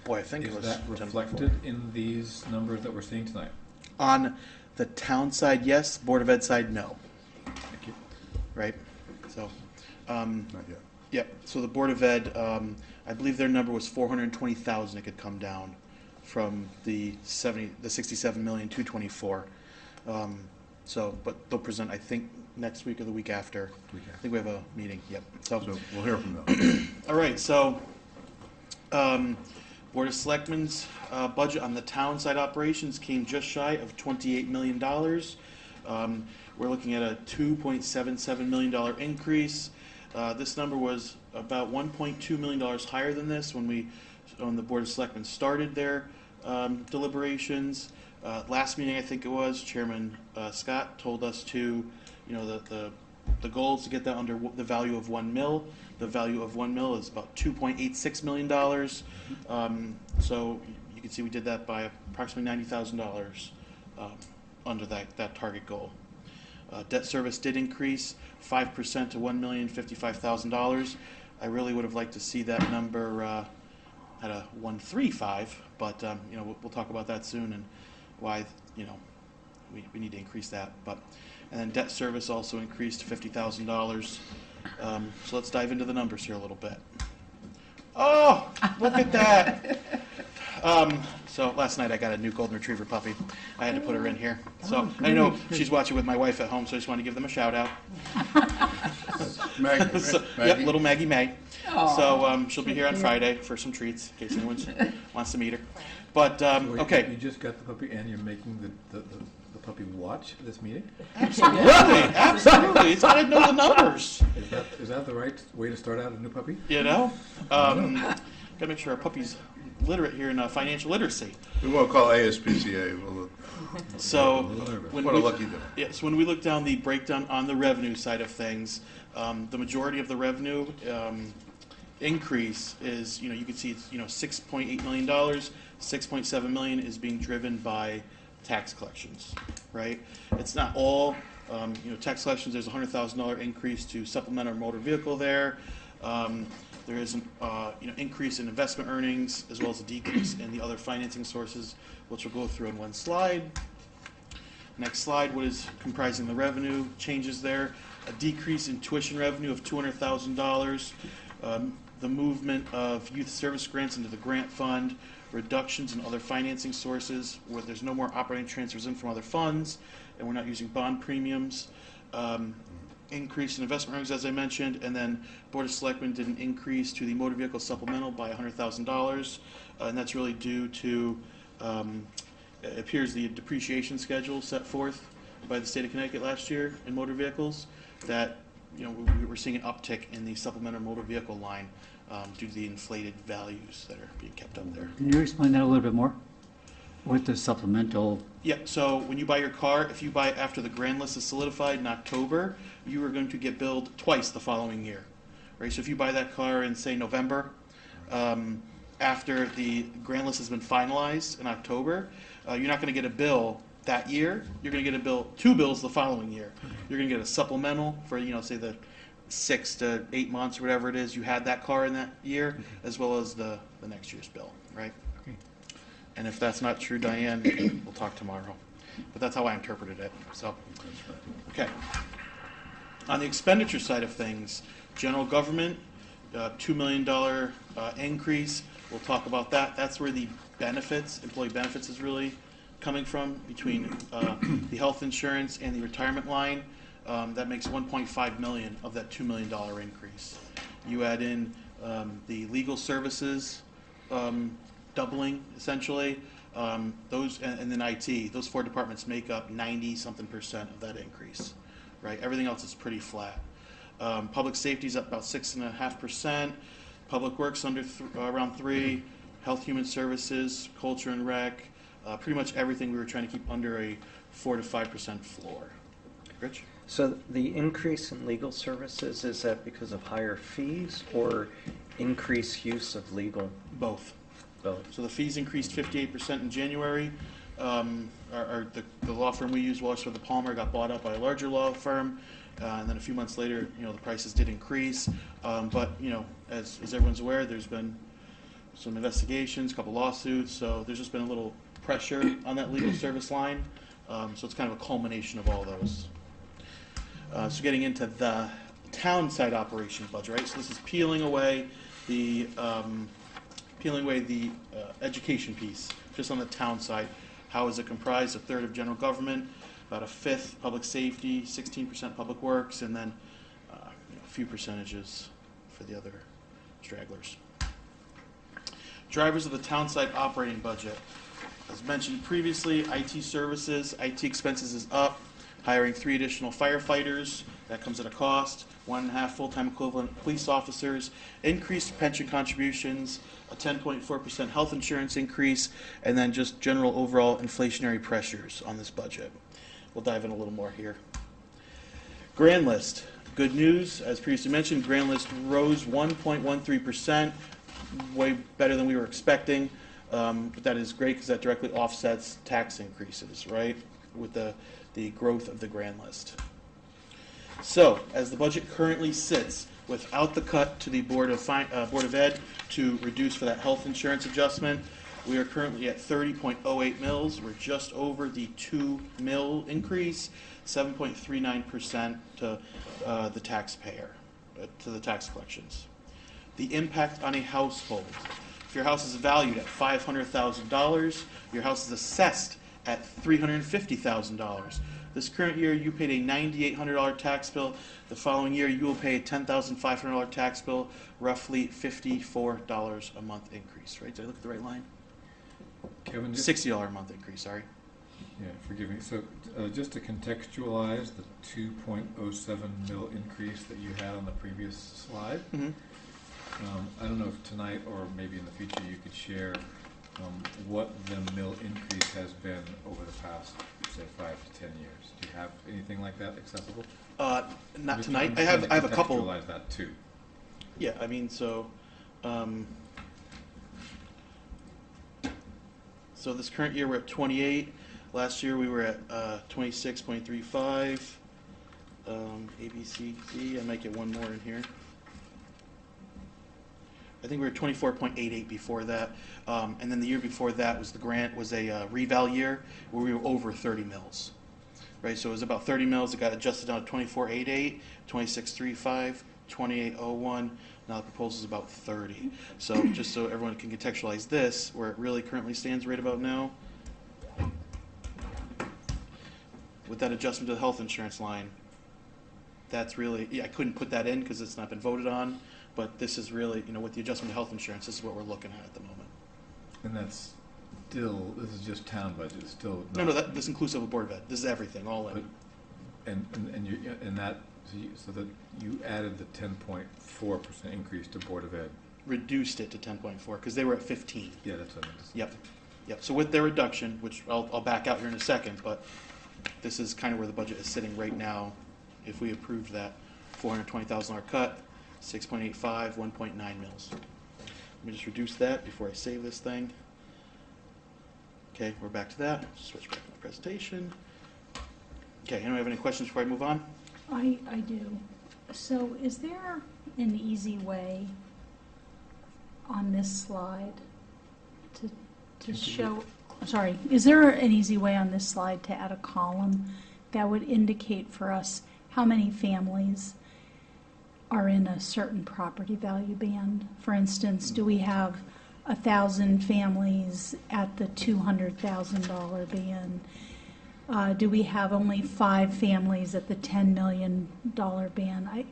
Boy, I think it Is was that 10.4. reflected in these numbers that we're seeing tonight? On the town side, yes. Board of Ed side, no. Thank you. Right? So, Not yet. yep. So the Board of Ed, I believe their number was 420,000. It could come down from the 67,224,000. So, but they'll present, I think, next week or the week after. I think we have a meeting. Yep. So we'll hear from them. All right, so Board of Selectmen's budget on the town side operations came just shy of $28 million. We're looking at a $2.77 million increase. This number was about $1.2 million higher than this when the Board of Selectmen started their deliberations. Last meeting, I think it was, Chairman Scott told us to, the goal is to get that under the value of 1 mil. The value of 1 mil is about $2.86 million. So you can see we did that by approximately $90,000 under that target goal. Debt service did increase 5% to $1,055,000. I really would have liked to see that number at a 135, but we'll talk about that soon and why we need to increase that. And then debt service also increased $50,000. So let's dive into the numbers here a little bit. Oh, look at that. So last night I got a new golden retriever puppy. I had to put her in here. So I know she's watching with my wife at home, so I just want to give them a shout out. Maggie, So, Maggie. yep, little Maggie May. So she'll be here on Friday for some treats, in case anyone wants to meet her. But So wait, okay, You just got the puppy and you're making the puppy watch this meeting? absolutely. It's got to know the numbers. Is that the right way to start out a new puppy? Got to make sure our puppy's literate here in financial literacy. We won't call ASPCA. So What a lucky day. Yes, when we look down the breakdown on the revenue side of things, the majority of the revenue increase is, you can see it's, $6.8 million. $6.7 million is being driven by tax collections, right? It's not all, tax collections. There's a $100,000 increase to supplemental motor vehicle there. There is an increase in investment earnings as well as a decrease in the other financing sources, which we'll go through in one slide. Next slide, what is comprising the revenue changes there? A decrease in tuition revenue of $200,000. The movement of youth service grants into the grant fund, reductions in other financing sources where there's no more operating transfers in from other funds, and we're not using bond premiums. Increase in investment earnings, as I mentioned, and then Board of Selectmen did an increase to the motor vehicle supplemental by $100,000, and that's really due to, it appears the depreciation schedule set forth by the state of Connecticut last year in motor vehicles, that we were seeing an uptick in the supplemental motor vehicle line due to the inflated values that are being kept up there. Can you explain that a little bit more? What the supplemental, Yeah, so when you buy your car, if you buy it after the grand list is solidified in October, you are going to get billed twice the following year, right? So if you buy that car in, say, November, after the grand list has been finalized in October, you're not going to get a bill that year. You're going to get two bills the following year. You're going to get a supplemental for, say, the 6 to 8 months or whatever it is you had that car in that year, as well as the next year's bill, right? And if that's not true, Diane, we'll talk tomorrow. But that's how I interpreted it. So, okay. On the expenditure side of things, general government, $2 million increase. We'll talk about that. That's where the benefits, employee benefits, is really coming from, between the health insurance and the retirement line. That makes $1.5 million of that $2 million increase. You add in the legal services doubling, essentially. Those, and then IT, those four departments make up 90-something% of that increase, right? Everything else is pretty flat. Public safety is up about 6.5%. Public works around 3%. Health Human Services, Culture and Rec, pretty much everything we were trying to keep under a 4 to 5% floor. Rich? So the increase in legal services, is that because of higher fees or increased use of legal? Both. Both. So the fees increased 58% in January. The law firm we use, Walsh with Palmer, got bought up by a larger law firm, and then a few months later, the prices did increase. But as everyone's aware, there's been some investigations, a couple lawsuits, so there's just been a little pressure on that legal service line. So it's kind of a culmination of all those. So getting into the town side operation budget, right? So this is peeling away the education piece, just on the town side. How is it comprised? A third of general government, about a fifth public safety, 16% public works, and then a few percentages for the other stragglers. Drivers of the town side operating budget. As mentioned previously, IT services, IT expenses is up, hiring 3 additional firefighters, that comes at a cost, 1.5 full-time equivalent police officers, increased pension contributions, a 10.4% health insurance increase, and then just general overall inflationary pressures on this budget. We'll dive in a little more here. Grand list. Good news, as previously mentioned, grand list rose 1.13%, way better than we were expecting. But that is great because that directly offsets tax increases, right, with the growth of the grand list. So, as the budget currently sits, without the cut to the Board of Ed to reduce for that health insurance adjustment, we are currently at 30.08 mils. We're just over the 2 mil increase, 7.39% to the taxpayer, to the tax collections. The impact on a household. If your house is valued at $500,000, your house is assessed at $350,000. This current year, you paid a $9,800 tax bill. The following year, you will pay a $10,500 tax bill, roughly $54 a month increase, right? Did I look at the right line? Kevin, $60 a month increase, sorry. Yeah, forgive me. So just to contextualize the 2.07 mil increase that you had on the previous slide, Mm-hmm. I don't know if tonight or maybe in the future you could share what the mill increase has been over the past, say, 5 to 10 years. Do you have anything like that accessible? Not Just tonight. trying I have to a couple. contextualize that too. Yeah, I mean, so this current year we're at 28. Last year we were at 26.35. A, B, C, D. I might get one more in here. I think we were 24.88 before that, and then the year before that was a reval year where we were over 30 mils, right? So it was about 30 mils. It got adjusted down to 24.88, 26.35, 28.01. Now the proposal is about 30. So just so everyone can contextualize this, where it really currently stands right about now, with that adjustment to the health insurance line, that's really, I couldn't put that in because it's not been voted on. But this is really, with the adjustment to health insurance, this is what we're looking at the moment. And that's still, this is just town budget, it's still. No, this is inclusive of Board of Ed. This is everything, all in. So that you added the 10.4% increase to Board of Ed. Reduced it to 10.4 because they were at 15. Yeah, that's what I meant to say. Yep. So with their reduction, which I'll back out here in a second, but this is kind of where the budget is sitting right now. If we approved that $420,000 cut, 6.85, 1.9 mils. Let me just reduce that before I save this thing. Okay, we're back to that. Switch back to my presentation. Okay, anyone have any questions before I move on? I do. So is there an easy way on this slide to show, sorry, is there an easy way on this slide to add a column that would indicate for us how many families are in a certain property value band? For instance, do we have 1,000 families at the $200,000 band? Do we have only 5 families at the $10 million band? I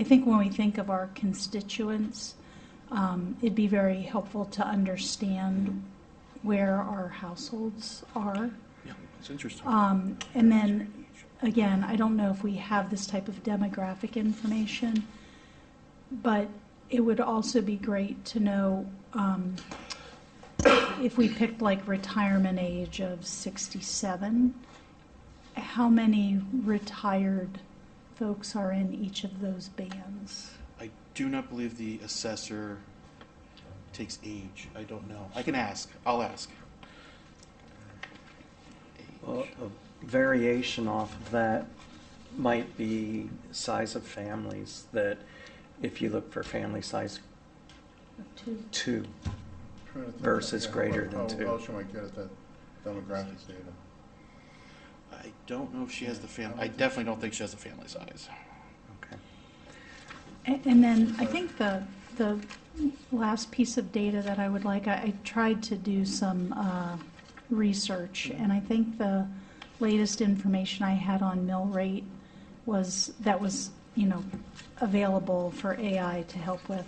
think when we think of our constituents, it'd be very helpful to understand where our households are. Yeah, it's interesting. And then, again, I don't know if we have this type of demographic information, but it would also be great to know, if we picked like retirement age of 67, how many retired folks are in each of those bands? I do not believe the assessor takes age. I don't know. I can ask. I'll ask. Well, a variation off of that might be size of families, that if you look for family size Two. 2, Trying to think Versus of, greater than how two. else you might get at that demographics data. I don't know if she has the family. I definitely don't think she has the family size. okay. And then I think the last piece of data that I would like, I tried to do some research, and I think the latest information I had on mill rate was, available for AI to help with,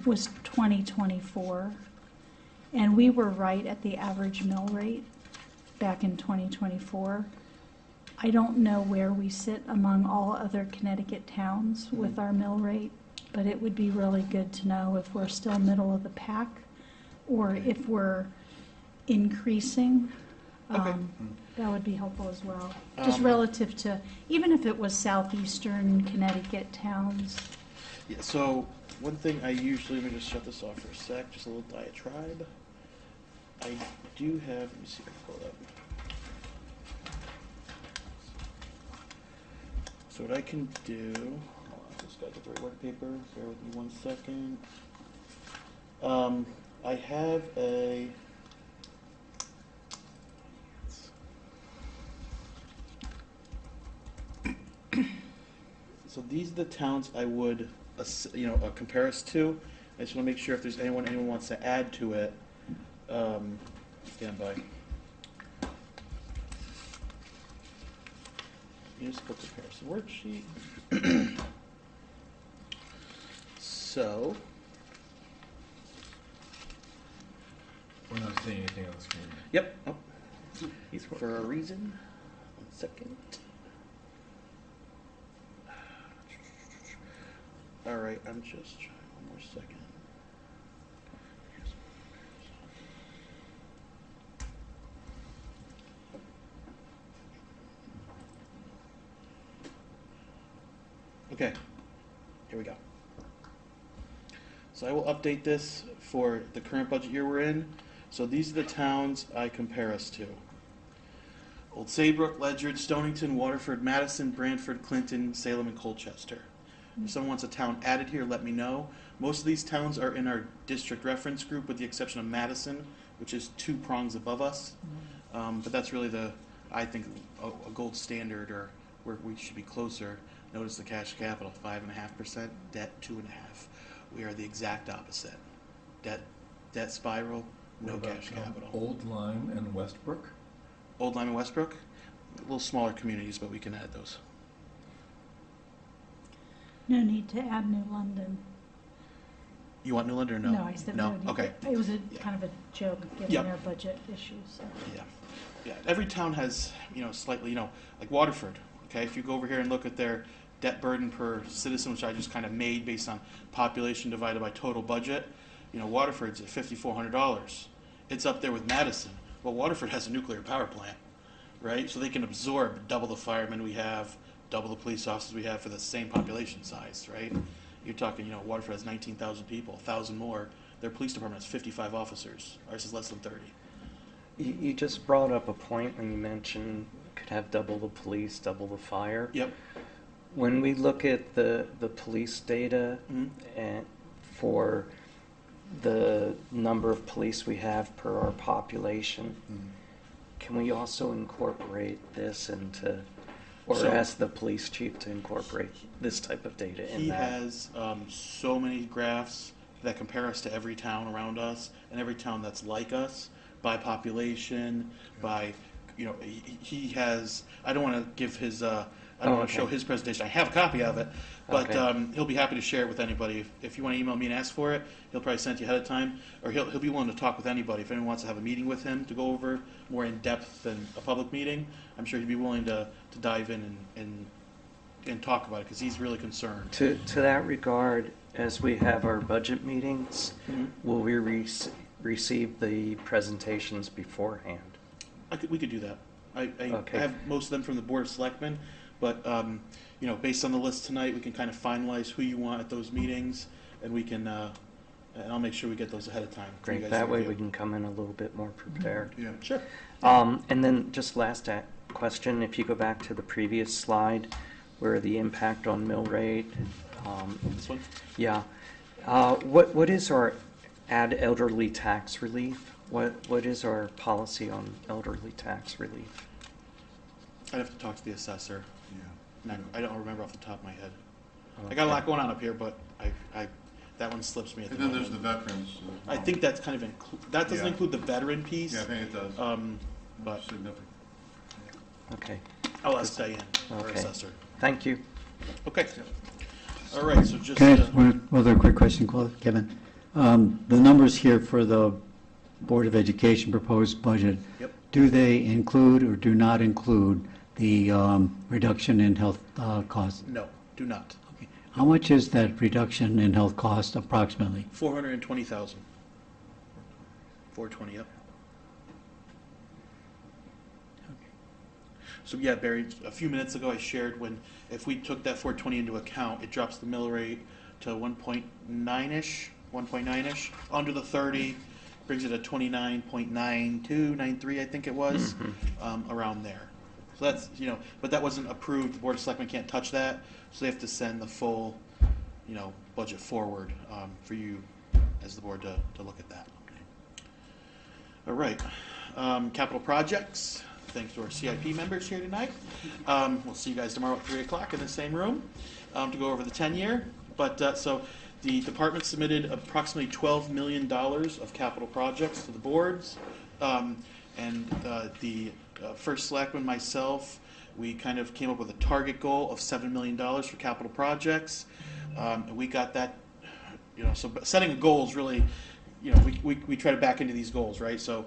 was 2024. And we were right at the average mill rate back in 2024. I don't know where we sit among all other Connecticut towns with our mill rate, but it would be really good to know if we're still middle of the pack or if we're increasing. Okay. That would be helpful as well. Just Um, relative to, even if it was southeastern Connecticut towns. Yeah, so one thing I usually, let me just shut this off for a sec, just a little diatribe. I do have, let me see if I can pull it up. So what I can do, hold on, I just gotta get the right work paper, bear with me 1 second. I have a, so these are the towns I would, compare us to. I just want to make sure if there's anyone wants to add to it. Stand by. Municipal comparison worksheet. So, We're not seeing anything on the screen. yep. Oh. For a reason. 1 second. All right, I'm just trying 1 more second. Okay, here we go. So I will update this for the current budget year we're in. So these are the towns I compare us to. Old Saybrook, Ledyard, Stonington, Waterford, Madison, Branford, Clinton, Salem, and Colchester. If someone wants a town added here, let me know. Most of these towns are in our district reference group with the exception of Madison, which is 2 prongs above us. But that's really I think, a gold standard, or where we should be closer. Notice the cash capital, 5.5%, debt 2.5%. We are the exact opposite. Debt spiral, no What about, cash capital. Old Lyme and Westbrook? Old Lyme and Westbrook, a little smaller communities, but we can add those. No need to add New London. You want New London or no? No, I said no need. Okay. It was Yeah. kind of a joke given Yep. their budget issues. So. Yeah. Every town has, slightly, like Waterford. Okay, if you go over here and look at their debt burden per citizen, which I just kind of made based on population divided by total budget, Waterford's at $5,400. It's up there with Madison. Well, Waterford has a nuclear power plant, right? So they can absorb double the firemen we have, double the police officers we have for the same population size, right? You're talking, Waterford has 19,000 people, 1,000 more. Their police department has 55 officers. Ours is less than 30. You just brought up a point when you mentioned could have double the police, double the fire. Yep. When we look at the police data Mhm. and for the number of police we have per our population, can we also incorporate this into, or So- ask the police chief to incorporate this type of data in He that? has so many graphs that compare us to every town around us and every town that's like us by population, by, he has, I don't want to give his, I don't Oh, want to show okay. his presentation. I have a copy of it, but Okay. he'll be happy to share it with anybody. If you want to email me and ask for it, he'll probably send it to you ahead of time, or he'll be willing to talk with anybody. If anyone wants to have a meeting with him to go over more in depth than a public meeting, I'm sure he'd be willing to dive in and and talk about it, because he's really concerned. To that regard, as we have our budget meetings, Mhm. will we receive the presentations beforehand? We could do that. I Okay. have most of them from the Board of Selectmen, but, you know, based on the list tonight, we can kind of finalize who you want at those meetings, and we can, and I'll make sure we get those ahead of time. for you Great, guys that to way review. we can come in a little bit more prepared. Yeah. Sure. And then just last question, if you go back to the previous slide, where the impact on mill rate, This one? yeah. What is our add elderly tax relief? What is our policy on elderly tax relief? I'd have to talk to the assessor. Yeah. And I don't remember off the top of my head. I got a lot going on up here, but that one slips me at the And then there's moment. the veterans. I think that's kind of that doesn't Yeah. include the veteran piece. Yeah, I think it does. But Significant. Okay, I'll ask Diane, our Okay. assessor. thank you. Okay. All right, so just, Can I ask one other quick question, Kevin? The numbers here for the Board of Education proposed budget, Yep. do they include or do not include the reduction in health costs? no, do not. Okay. How much is that reduction in health cost approximately? 420,000. 420, yep. So yeah, Barry, a few minutes ago I shared if we took that 420 into account, it drops the mill rate to 1.9-ish, under the 30, brings it to 29.92, 93, I think it was, around there. So that's, you know, but that wasn't approved. The Board of Selectmen can't touch that, so they have to send the full, you know, budget forward for you as the board to look at that. All right, capital projects. Thanks to our CIP members here tonight. We'll see you guys tomorrow at 3 o'clock in the same room to go over the 10-year. But so the department submitted approximately $12 million of capital projects to the boards. And the first selectman, myself, we kind of came up with a target goal of $7 million for capital projects. We got that, you know, so setting a goal is really, you know, we try to back into these goals, right? So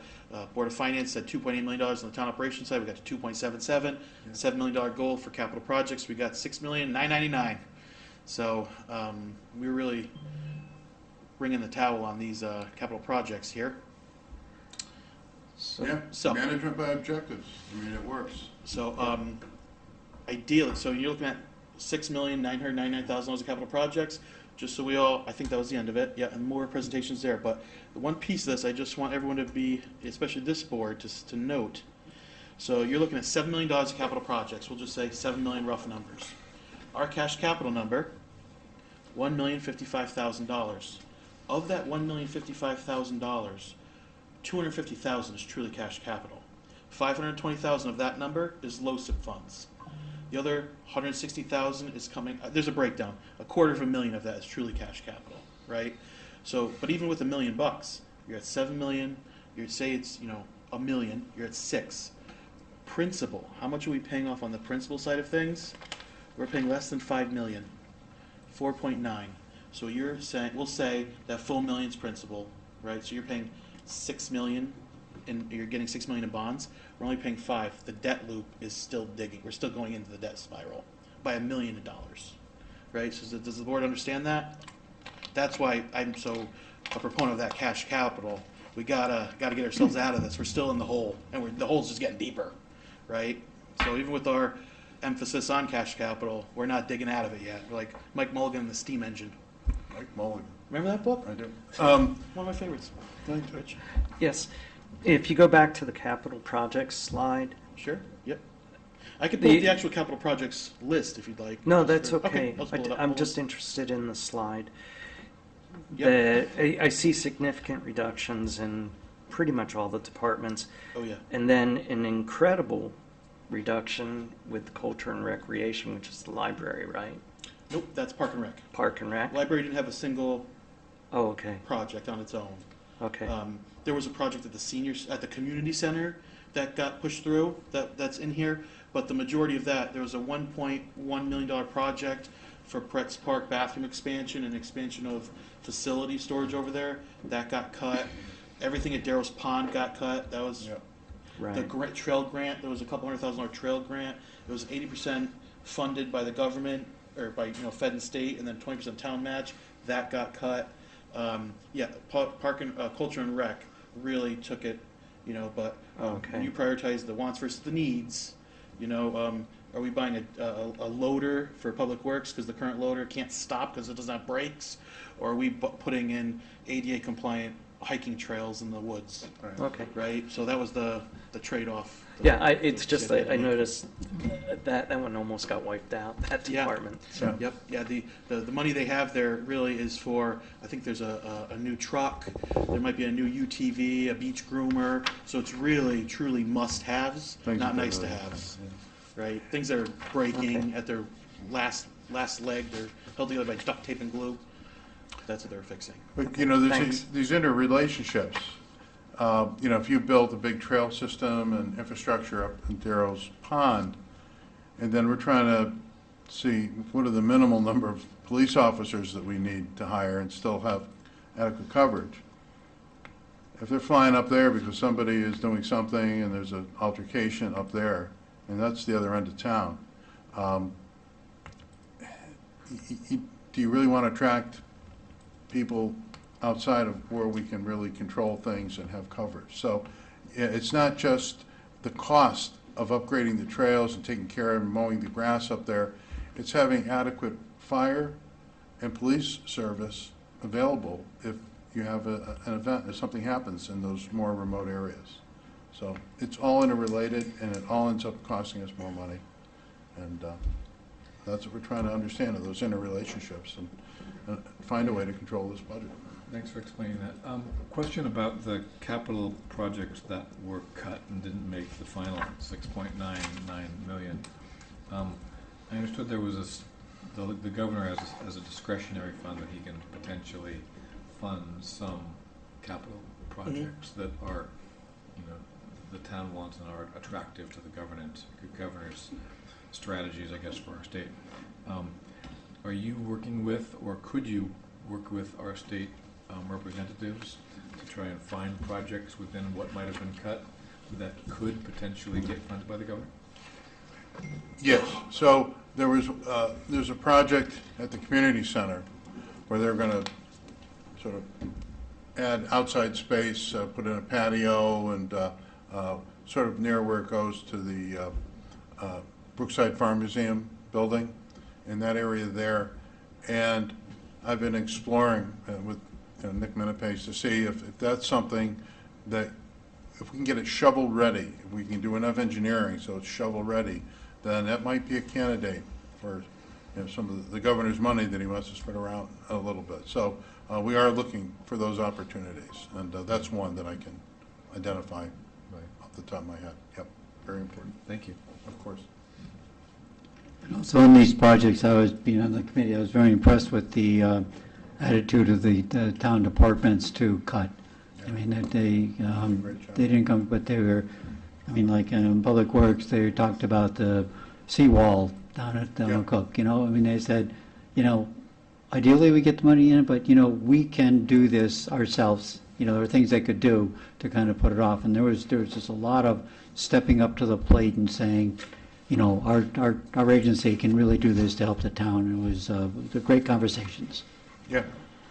Board of Finance said $2.8 million on the town operations side. We got to 2.77. $7 million goal for capital projects. We got $6,999,000. So we're really bringing the towel on these capital projects here. Yeah, So- management by objectives. I mean, it works. So ideally, so you're looking at $6,999,000 of capital projects. Just so we all, I think that was the end of it. Yeah, and more presentations there. But the one piece of this, I just want everyone to be, especially this board, to note. So you're looking at $7 million of capital projects. We'll just say 7 million rough numbers. Our cash capital number, $1,055,000. Of that $1,055,000, $250,000 is truly cash capital. $520,000 of that number is LoCIP funds. The other $160,000 is coming. There's a breakdown. $250,000 of that is truly cash capital, right? So, but even with $1 million, you're at 7 million. You'd say it's, you know, $1 million. You're at 6. Principal. How much are we paying off on the principal side of things? We're paying less than 5 million. 4.9. So you're saying, we'll say that full million's principal, right? So you're paying 6 million, and you're getting 6 million in bonds. We're only paying 5. The debt loop is still digging. We're still going into the debt spiral by $1 million, right? So does the board understand that? That's why I'm so a proponent of that cash capital. We gotta get ourselves out of this. We're still in the hole, and the hole's just getting deeper, right? So even with our emphasis on cash capital, we're not digging out of it yet. We're like Mike Mulligan and the steam engine. Mike Mulligan. Remember that book? I do. One of my favorites. Rich. Yes, if you go back to the capital projects slide. Sure. Yep. I could pull up the actual capital projects list if you'd like. No, that's Or- okay. let's pull it up. I'm Hold just on. interested in the slide. Yep. I see significant reductions in pretty much all the departments, Oh yeah. and then an incredible reduction with culture and recreation, which is the library, right? Nope. That's Park and Rec. Park and Rec? Library didn't have a single Oh, okay, project on its own. okay. There was a project at the community center that got pushed through. That's in here, but the majority of that, there was a $1.1 million project for Pretz Park bathroom expansion and expansion of facility storage over there. That got cut. Everything at Darrow's Pond got cut. That was Yep. the Right. trail grant. There was a couple $100,000 trail grant. It was 80% funded by the government, or by, Fed and state, and then 20% town match, that got cut. Park and, Culture and Rec really took it, but Okay. you prioritize the wants versus the needs, are we buying a loader for Public Works because the current loader can't stop because it doesn't have brakes? Or are we putting in ADA compliant hiking trails in the woods, Okay. right? So that was the trade-off. Yeah, it's just, I noticed that one almost got wiped out, that Yeah. department. Yeah. Yep, yeah, the money they have there really is for, I think there's a new truck, there might be a new UTV, a beach groomer, so it's really, truly must-haves, Things not that nice to really- haves, right? Things that are breaking at their last leg, they're held together by duct tape and glue, that's what they're fixing. But, there's Thanks. these interrelationships. If you build a big trail system and infrastructure up in Darrow's Pond, and then we're trying to see what are the minimal number of police officers that we need to hire and still have adequate coverage. If they're flying up there because somebody is doing something and there's an altercation up there, and that's the other end of town, do you really want to attract people outside of where we can really control things and have coverage? So it's not just the cost of upgrading the trails and taking care of and mowing the grass up there. It's having adequate fire and police service available if you have an event, if something happens in those more remote areas. So it's all interrelated, and it all ends up costing us more money. And that's what we're trying to understand, are those interrelationships, and find a way to control this budget. Thanks for explaining that. Question about the capital projects that were cut and didn't make the final 6.99 million. I understood there was the governor has a discretionary fund that he can potentially fund some capital projects that are, the town wants and are attractive to the governor's strategies, I guess, for our state. Are you working with, or could you work with our state representatives to try and find projects within what might have been cut that could potentially get funded by the governor? Yes, so there's a project at the community center where they're going to sort of add outside space, put in a patio, and sort of near where it goes to the Brookside Farm Museum building, in that area there. And I've been exploring with Nick Minipace to see if that's something that, if we can get it shovel ready, if we can do enough engineering so it's shovel ready, then that might be a candidate for some of the governor's money that he wants to spread around a little bit. So we are looking for those opportunities, and that's one that I can identify off the top of my head. Yep, very important. Thank you. Of course. So in these projects, I was, being on the committee, I was very impressed with the attitude of the town departments to cut. I mean, that they didn't come, but they were, I mean, like in Public Works, they talked about the seawall down at Cook, I mean, they said, ideally we get the money in, but, we can do this ourselves. There are things they could do to kind of put it off. And there was just a lot of stepping up to the plate and saying, our agency can really do this to help the town. It was great conversations. Yeah,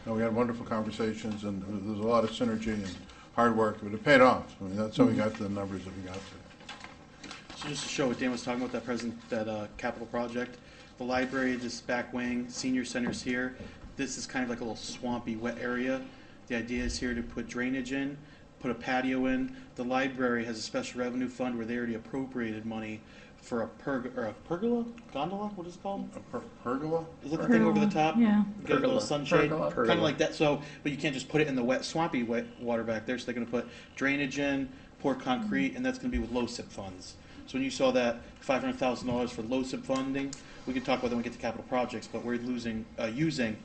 no, we had wonderful conversations, and there's a lot of synergy and hard work, but it paid off. I mean, that's how we got to the numbers that we got to. So just to show what Dan was talking about, that capital project, the library, this back wing, senior center's here. This is kind of like a little swampy, wet area. The idea is here to put drainage in, put a patio in. The library has a special revenue fund where they already appropriated money for a pergola? Gondola? What is it called? A pergola? Is it the thing over the top? Yeah. You get a little Pergola. sunshade? Pergola. Kind of like that. So, but you can't just put it in the wet, swampy wet water back there. So they're going to put drainage in, pour concrete, and that's going to be with low SIP funds. So when you saw that $500,000 for low SIP funding, we can talk about that when we get to capital projects, but we're using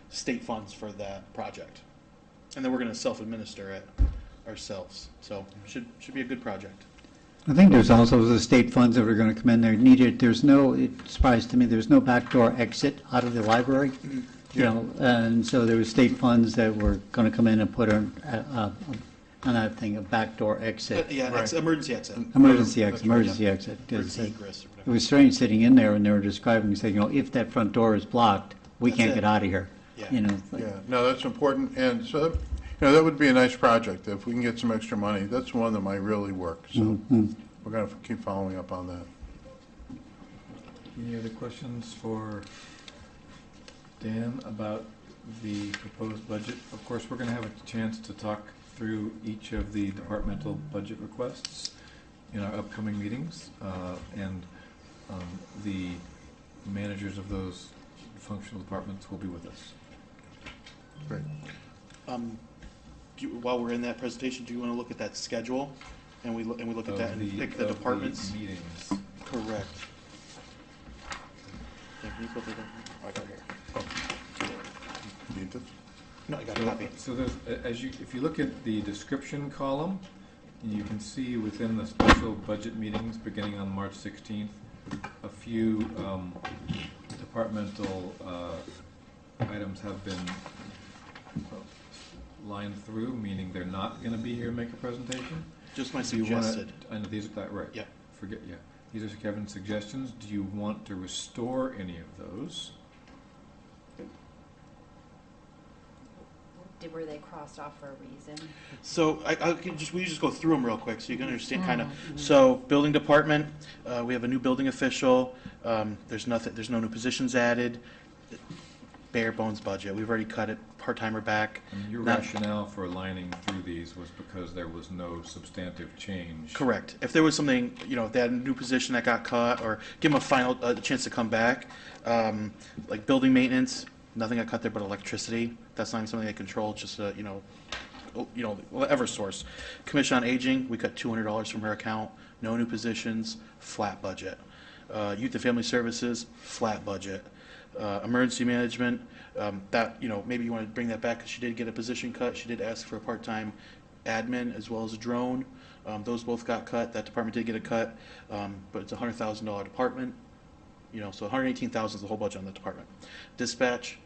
state funds for that project. And then we're going to self-administer it ourselves. So should be a good project. I think there's also the state funds that are going to come in there needed. It surprised to me, there's no backdoor exit out of the library. Yeah. And so there was state funds that were going to come in and put on that thing, a backdoor exit. Yeah, Right. emergency exit. Emergency That's exit, emergency exit. 'Cause, Emergency egress or it whatever. was strange sitting in there when they were describing, saying, if that front door is blocked, we That's can't it. get out of here. Yeah. It's like- Yeah, no, that's important, and so, that would be a nice project, if we can get some extra money. That's one that might really work, so Mhm. we're going to keep following up on that. Any other questions for Dan about the proposed budget? Of course, we're going to have a chance to talk through each of the departmental budget requests in our upcoming meetings, and the managers of those functional departments will be with us. Great. While we're in that presentation, do you want to look at that schedule? And we look at that and pick the Of departments? meetings. Correct. Yeah, can you flip it over? Oh, I got it here. Need this? No, I got a copy. So there's, if you look at the description column, you can see within the special budget meetings beginning on March 16th, a few departmental items have been lined through, meaning they're not going to be here and make a presentation. Just my Do you wanna- suggested. I know these are that right. Yeah. Yeah. These are Kevin's suggestions. Do you want to restore any of those? Were they crossed off for a reason? So we just go through them real quick so you can understand kind of. So building department, we have a new building official. There's no new positions added. Bare bones budget. We've already cut it. Part-timer back. I mean, your Not- rationale for lining through these was because there was no substantive change. Correct. If there was something, if they had a new position that got cut, or give them a final chance to come back, like building maintenance, nothing got cut there but electricity. That's not even something they control. Just EverSource. Commission on Aging, we cut $200 from her account. No new positions, flat budget. Youth and Family Services, flat budget. Emergency Management, maybe you want to bring that back because she did get a position cut. She did ask for a part-time admin as well as a drone. Those both got cut. That department did get a cut, but it's a $100,000 department. So $118,000 is the whole budget on the department. Dispatch,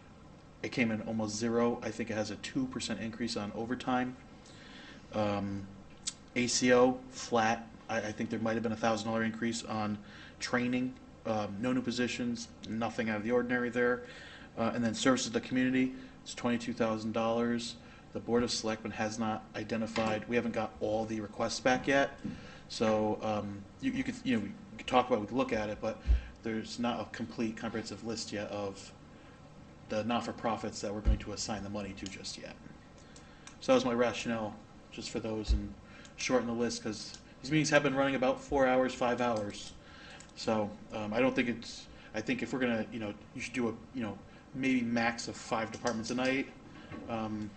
it came in almost zero. I think it has a 2% increase on overtime. ACO, flat. I think there might have been a $1,000 increase on training. No new positions, nothing out of the ordinary there. And then services to the community, it's $22,000. The Board of Selectmen has not identified, we haven't got all the requests back yet. So you could, we could talk about it, we could look at it, but there's not a complete comprehensive list yet of the not-for-profits that we're going to assign the money to just yet. So that was my rationale, just for those, and shorten the list, because these meetings have been running about 4 hours, 5 hours. So I don't think it's, I think if we're gonna, you should do a, maybe max of 5 departments a night, and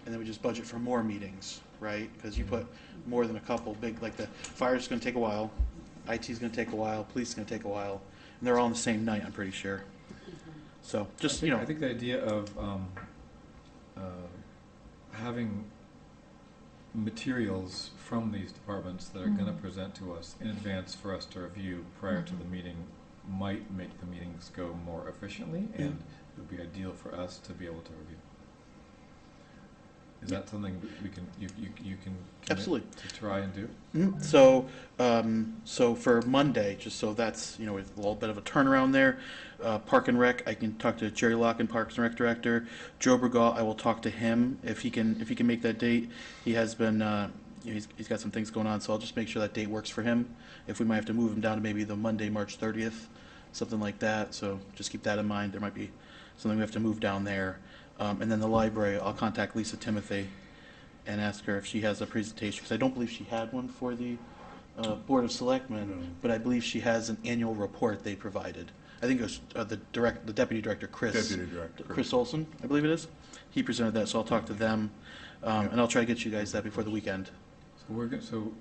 then we just budget for more meetings, right? Because you put more than a couple big, like the fire's gonna take a while, IT's gonna take a while, police is gonna take a while, and they're all on the same night, I'm pretty sure. So just, I think the idea of having materials from these departments that are going to present to us in advance for us to review prior to the meeting might make the meetings go more efficiently, and it would be ideal for us to be able to review. Is that something we can you can commit Absolutely. to try and do? Mhm. So for Monday, just so that's, a little bit of a turnaround there, Park and Rec, I can talk to Jerry Locken, Parks and Rec Director. Joe Bergault, I will talk to him if he can make that date. He has been, he's got some things going on, so I'll just make sure that date works for him. If we might have to move him down to maybe the Monday, March 30th, something like that, so just keep that in mind. There might be something we have to move down there. And then the library, I'll contact Lisa Timothy and ask her if she has a presentation, because I don't believe she had one for the Board of Selectmen, No. but I believe she has an annual report they provided. I think it was the Deputy Director, Chris. Deputy Director. Chris Olson, I believe it is. He presented that, so I'll talk to them, and I'll try to get you guys that before the weekend. So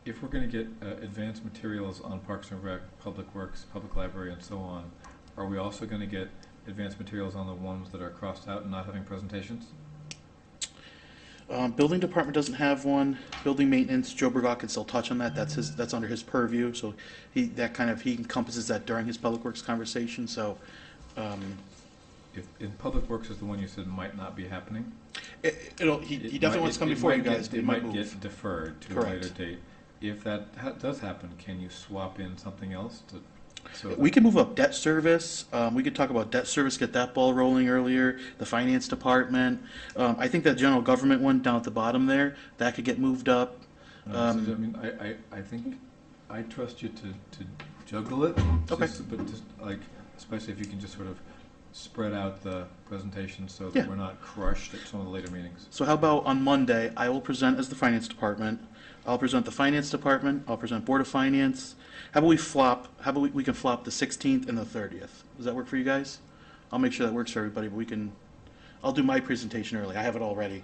if we're going to get advanced materials on Parks and Rec, Public Works, Public Library, and so on, are we also going to get advanced materials on the ones that are crossed out and not having presentations? Building department doesn't have one. Building maintenance, Joe Bergault can still touch on that. That's under his purview. So he encompasses that during his public works conversation. So if, in Public Works is the one you said might not be happening? He It definitely might- wants to come it before you might get- guys, but It he might might move. get deferred to a Correct. later date. If that does happen, can you swap in something else to, so? We can move up debt service. We could talk about debt service, get that ball rolling earlier. The finance department. I think that general government one down at the bottom there, that could get moved up. So, I mean, I think, I trust you to juggle it. Okay. But just like, especially if you can just sort of spread out the presentation so Yeah. that we're not crushed at some of the later meetings. So how about on Monday, I will present as the finance department. I'll present the finance department. I'll present Board of Finance. How about we flop, we can flop the 16th and the 30th? Does that work for you guys? I'll make sure that works for everybody, but I'll do my presentation early. I have it all ready.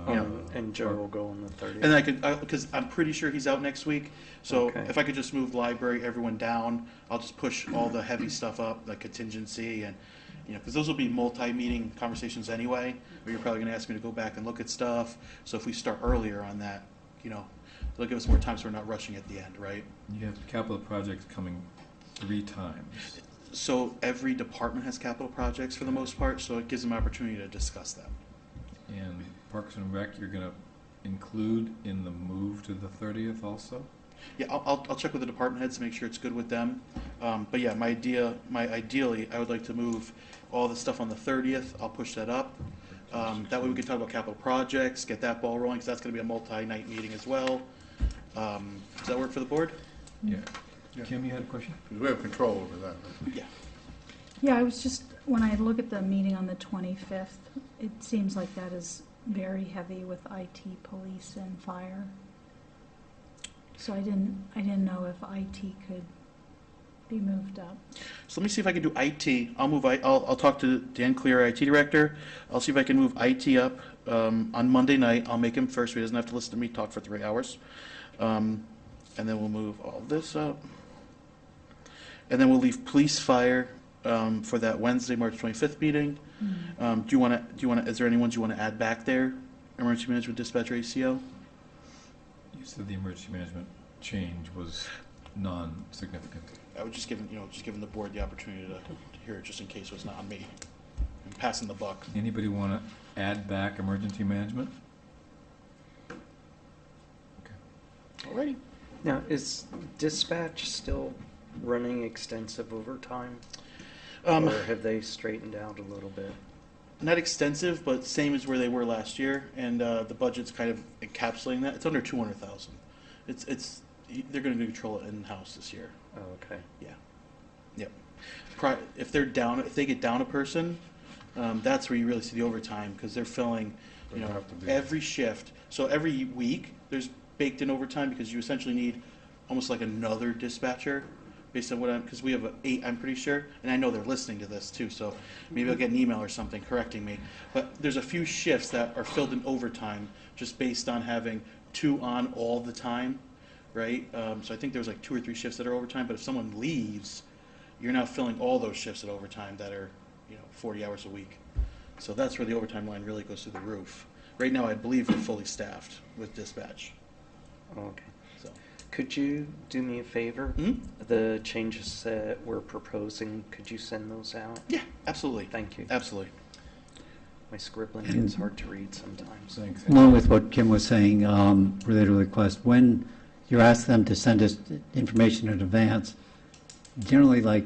Yeah. And Joe will go on the 30th. And I could, because I'm pretty sure he's out next week, so Okay. if I could just move library, everyone down, I'll just push all the heavy stuff up, like contingency and, because those will be multi-meeting conversations anyway, where you're probably gonna ask me to go back and look at stuff. So if we start earlier on that, it'll give us more time so we're not rushing at the end, right? You have capital projects coming 3 times. So every department has capital projects for the most part, so it gives them opportunity to discuss them. And Parks and Rec, you're gonna include in the move to the 30th also? Yeah, I'll check with the department heads to make sure it's good with them. But yeah, ideally, I would like to move all the stuff on the 30th. I'll push that up. That way we can talk about capital projects, get that ball rolling, because that's going to be a multi-night meeting as well. Does that work for the board? Yeah. Yeah. Kim, you had a question? Because we have control over that. Right? Yeah. Yeah, I was just, when I look at the meeting on the 25th, it seems like that is very heavy with IT, police, and fire. So I didn't know if IT could be moved up. So let me see if I can do IT. I'll talk to Dan Clear, IT director. I'll see if I can move IT up on Monday night. I'll make him first. So he doesn't have to listen to me talk for 3 hours. And then we'll move all this up. And then we'll leave police fire for that Wednesday, March 25th meeting. Do you want to? Is there any ones you want to add back there? Emergency management, dispatch, or ACO? You said the emergency management change was non-significant. I would just giving the board the opportunity to hear it, just in case it was not on me. I'm passing the buck. Anybody want to add back emergency management? Alrighty. Now, is dispatch still running extensive overtime? Or have they straightened out a little bit? Not extensive, but same as where they were last year, and the budget's kind of encapsulating that. It's under 200,000. They're going to control it in house this year. Oh, okay. Yep. If they get down a person, that's where you really see the overtime, because they're filling, They have to be. every shift. So every week there's baked in overtime, because you essentially need almost like another dispatcher. Based on because we have 8, I'm pretty sure, and I know they're listening to this too, so maybe I'll get an email or something correcting me. But there's a few shifts that are filled in overtime just based on having 2 on all the time, right? So I think there's like 2 or 3 shifts that are overtime, but if someone leaves, you're now filling all those shifts at overtime that are, 40 hours a week. So that's where the overtime line really goes through the roof. Right now, I believe we're fully staffed with dispatch. Okay. So. Could you do me a favor? Hmm? The changes that we're proposing, could you send those out? Yeah, absolutely. Thank you. Absolutely. My scribbling is hard to read sometimes. Thanks. Along with what Kim was saying, related to the request, when you ask them to send us information in advance, generally the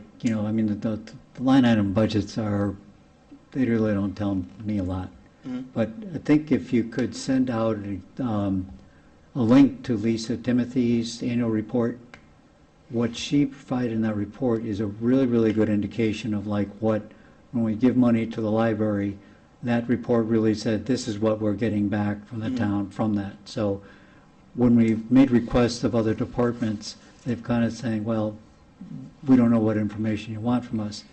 line item budgets they really don't tell me a lot. Mhm. But I think if you could send out a link to Lisa Timothy's annual report, what she provided in that report is a really, really good indication of when we give money to the library, that report really said, this is what we're getting back from the town from that. So when we've made requests of other departments, they've kind of saying, well, we don't know what information you want from us.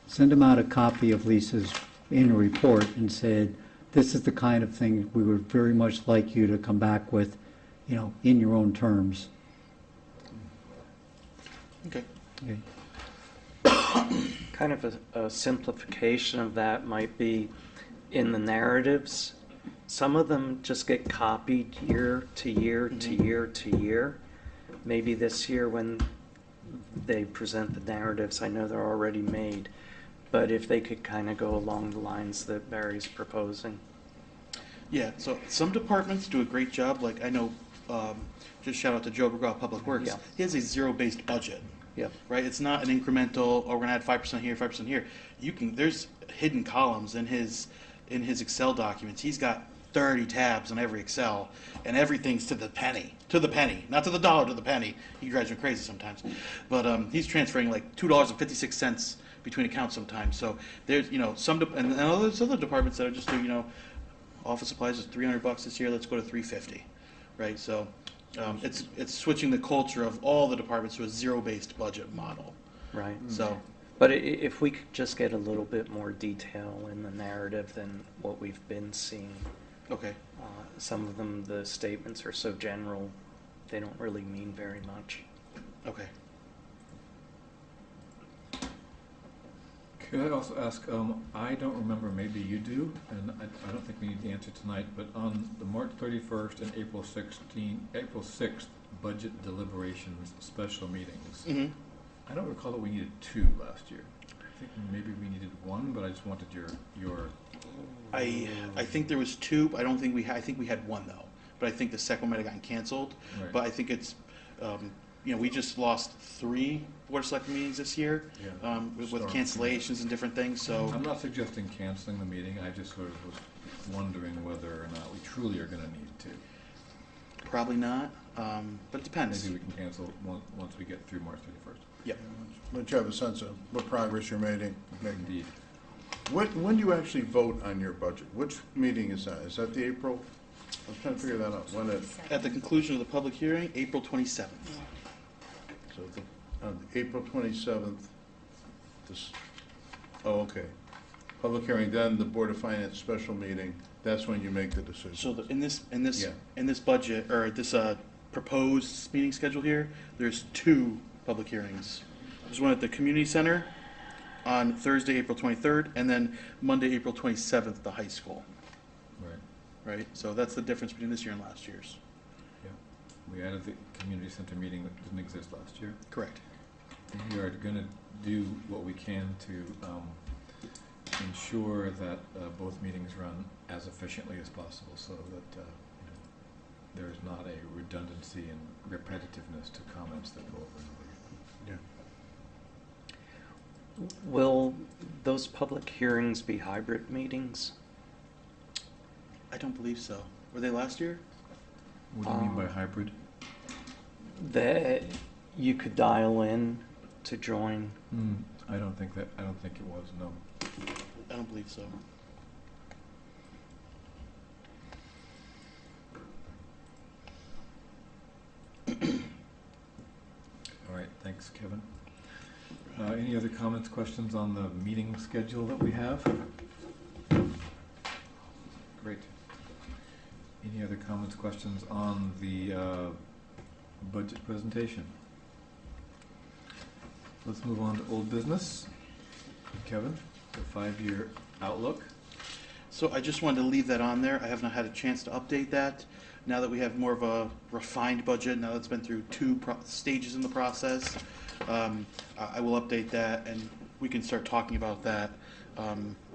Send them out a copy of Lisa's annual report and said, this is the kind of thing we would very much like you to come back with, in your own terms. Okay. Okay. Kind of a simplification of that might be in the narratives. Some of them just get copied year to year to year to year. Maybe this year when they present the narratives, I know they're already made, but if they could kind of go along the lines that Barry's proposing. Yeah, so some departments do a great job, like I know, just shout out to Joe McGraw, Public Works. Yeah. He has a zero-based budget, Yep. right? It's not an incremental, or we're gonna add 5% here, 5% here. There's hidden columns in his Excel documents. He's got 30 tabs on every Excel, and everything's to the penny, not to the dollar, to the penny. He drives me crazy sometimes. But he's transferring like $2.56 between accounts sometimes. So there's, and there's other departments that are just doing, office supplies is $300 this year, let's go to $350, right? So it's switching the culture of all the departments to a zero-based budget model. Right. So, But if we could just get a little bit more detail in the narrative than what we've been seeing. okay. Some of them, the statements are so general, they don't really mean very much. Okay. Could I also ask, I don't remember, maybe you do, and I don't think we need the answer tonight, but on the March 31st and April 6th budget deliberations special meetings, Mm-hmm. I don't recall that we needed 2 last year. I think maybe we needed 1, but I just wanted your I think there was 2. I don't think I think we had 1 though. But I think the second one might have gotten canceled. Right. But I think it's, we just lost 3 board of selectmen meetings this year, Yeah. with Storm. cancellations and different things. So I'm not suggesting canceling the meeting, I just sort of was wondering whether or not we truly are going to need to. probably not. But it depends. Maybe we can cancel once we get through March 31st. Yep. Let you have a sense of what progress you're making. Indeed. When do you actually vote on your budget? Which meeting is that? Is that the April? I'm trying to figure that out. When it, At the conclusion of the public hearing, April 27th. so on April 27th, okay. Public hearing, then the Board of Finance special meeting, that's when you make the decision. So in this Yeah. in this budget, or this proposed meeting schedule here, there's 2 public hearings. There's one at the community center on Thursday, April 23rd, and then Monday, April 27th, at the high school. Right. Right. So that's the difference between this year and last year's. Yeah. We added the community center meeting that didn't exist last year. Correct. We are going to do what we can to ensure that both meetings run as efficiently as possible, so that there is not a redundancy and repetitiveness to comments that go over and over again. Yeah. Will those public hearings be hybrid meetings? I don't believe so. Were they last year? What do you mean by hybrid? That you could dial in to join? I don't think it was, no. I don't believe so. All right, thanks, Kevin. Any other comments, questions on the meeting schedule that we have? Great. Any other comments, questions on the budget presentation? Let's move on to old business. Kevin, the 5-year outlook. So I just wanted to leave that on there. I have not had a chance to update that. Now that we have more of a refined budget, now that it's been through 2 stages in the process, I will update that, and we can start talking about that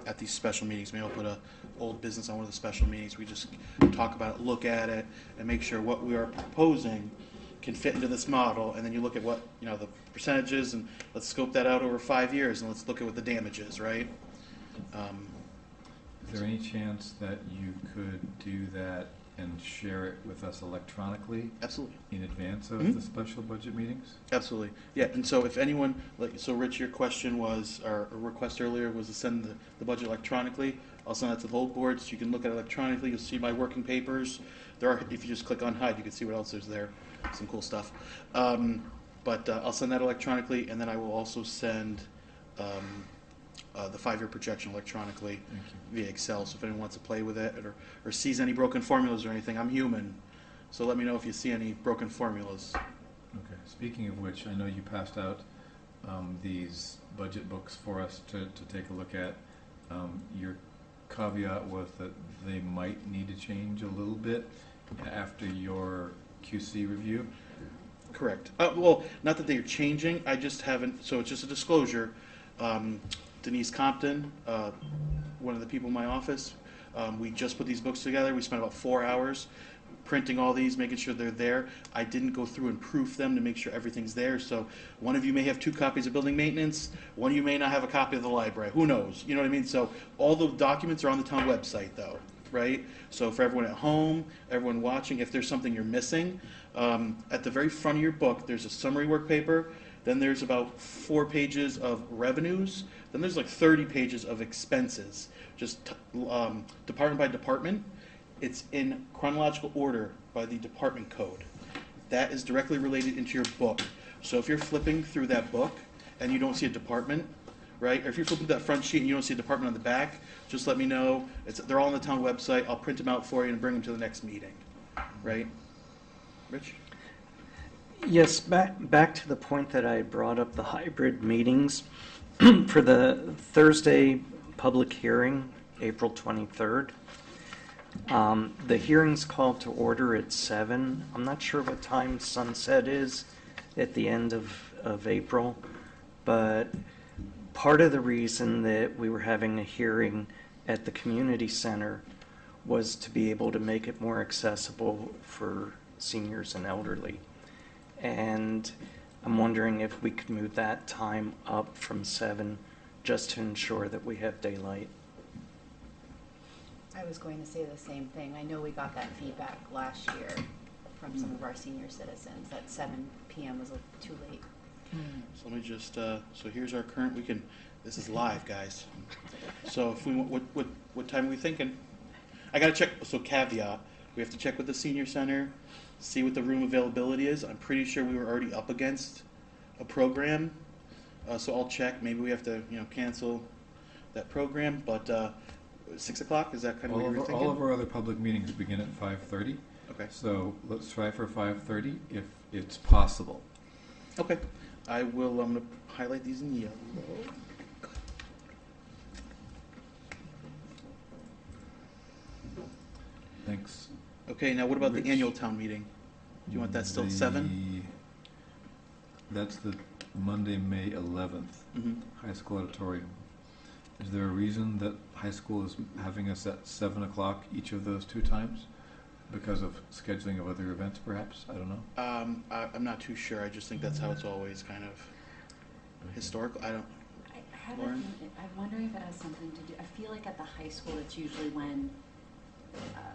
at these special meetings. Maybe I'll put a old business on one of the special meetings. We just talk about it, look at it, and make sure what we are proposing can fit into this model. And then you look at what the percentages, and let's scope that out over 5 years, and let's look at what the damage is, right? Is there any chance that you could do that and share it with us electronically Absolutely. in advance of Mhm. the special budget meetings? Absolutely. Yeah, and so if anyone, so Rich, your question was, or request earlier was to send the budget electronically. I'll send that to the whole board, so you can look at it electronically. You'll see my working papers. If you just click on hide, you can see what else there's there. Some cool stuff. But I'll send that electronically, and then I will also send the 5-year projection electronically Thank you. via Excel. So if anyone wants to play with it or sees any broken formulas or anything, I'm human. So let me know if you see any broken formulas. Okay. Speaking of which, I know you passed out these budget books for us to take a look at. Your caveat was that they might need to change a little bit after your QC review. Correct. Well, not that they're changing, I just haven't, so it's just a disclosure. Denise Compton, one of the people in my office. We just put these books together. We spent about 4 hours printing all these, making sure they're there. I didn't go through and proof them to make sure everything's there. So one of you may have 2 copies of building maintenance. One of you may not have a copy of the library. Who knows? You know what I mean? So all the documents are on the town website, though, right? So for everyone at home, everyone watching, if there's something you're missing, at the very front of your book, there's a summary work paper. Then there's about 4 pages of revenues. Then there's like 30 pages of expenses, just department by department. It's in chronological order by the department code. That is directly related into your book. So if you're flipping through that book and you don't see a department, right? Or if you're flipping through that front sheet and you don't see a department on the back, just let me know. They're all on the town website. I'll print them out for you and bring them to the next meeting, right? Rich? Yes, back to the point that I brought up, the hybrid meetings. For the Thursday public hearing, April 23rd, the hearing's called to order at 7. I'm not sure what time sunset is at the end of April, but part of the reason that we were having a hearing at the community center was to be able to make it more accessible for seniors and elderly. And I'm wondering if we could move that time up from 7 just to ensure that we have daylight. I was going to say the same thing. I know we got that feedback last year from some of our senior citizens that 7 p.m. was too late. So let me just, so here's our current, this is live, guys. So if we, what time are we thinking? I gotta check, so caveat, we have to check with the senior center, see what the room availability is. I'm pretty sure we were already up against a program, so I'll check. Maybe we have to, cancel that program, but 6 o'clock, is that kind of what you were thinking? All of our other public meetings begin at 5:30. Okay. So let's try for 5:30 if it's possible. Okay. I'm going to highlight these in yellow. Thanks. Okay, now what about Rich. the annual town meeting? Do you want that still at 7? That's the Monday, May 11th, Mm-hmm. high school auditorium. Is there a reason that high school is having us at 7 o'clock each of those 2 times? Because of scheduling of other events, perhaps? I don't know. I'm not too sure. I just think that's how it's always kind of historical. I don't. Lauren? I'm wondering if it has something to do, I feel like at the high school, it's usually when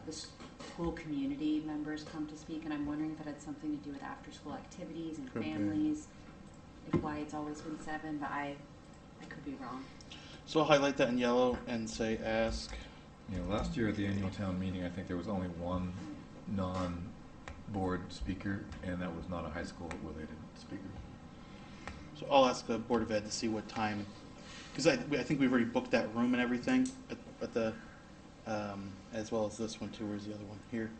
the school community members come to speak, and I'm wondering if it had something to do with after-school activities and Could be. families, if why it's always been 7, but I could be wrong. So I'll highlight that in yellow and say ask. Last year at the annual town meeting, I think there was only one non-board speaker, and that was not a high school-related speaker. So I'll ask the Board of Ed to see what time, because I think we've already booked that room and everything at the, as well as this one too. Where's the other one? Here.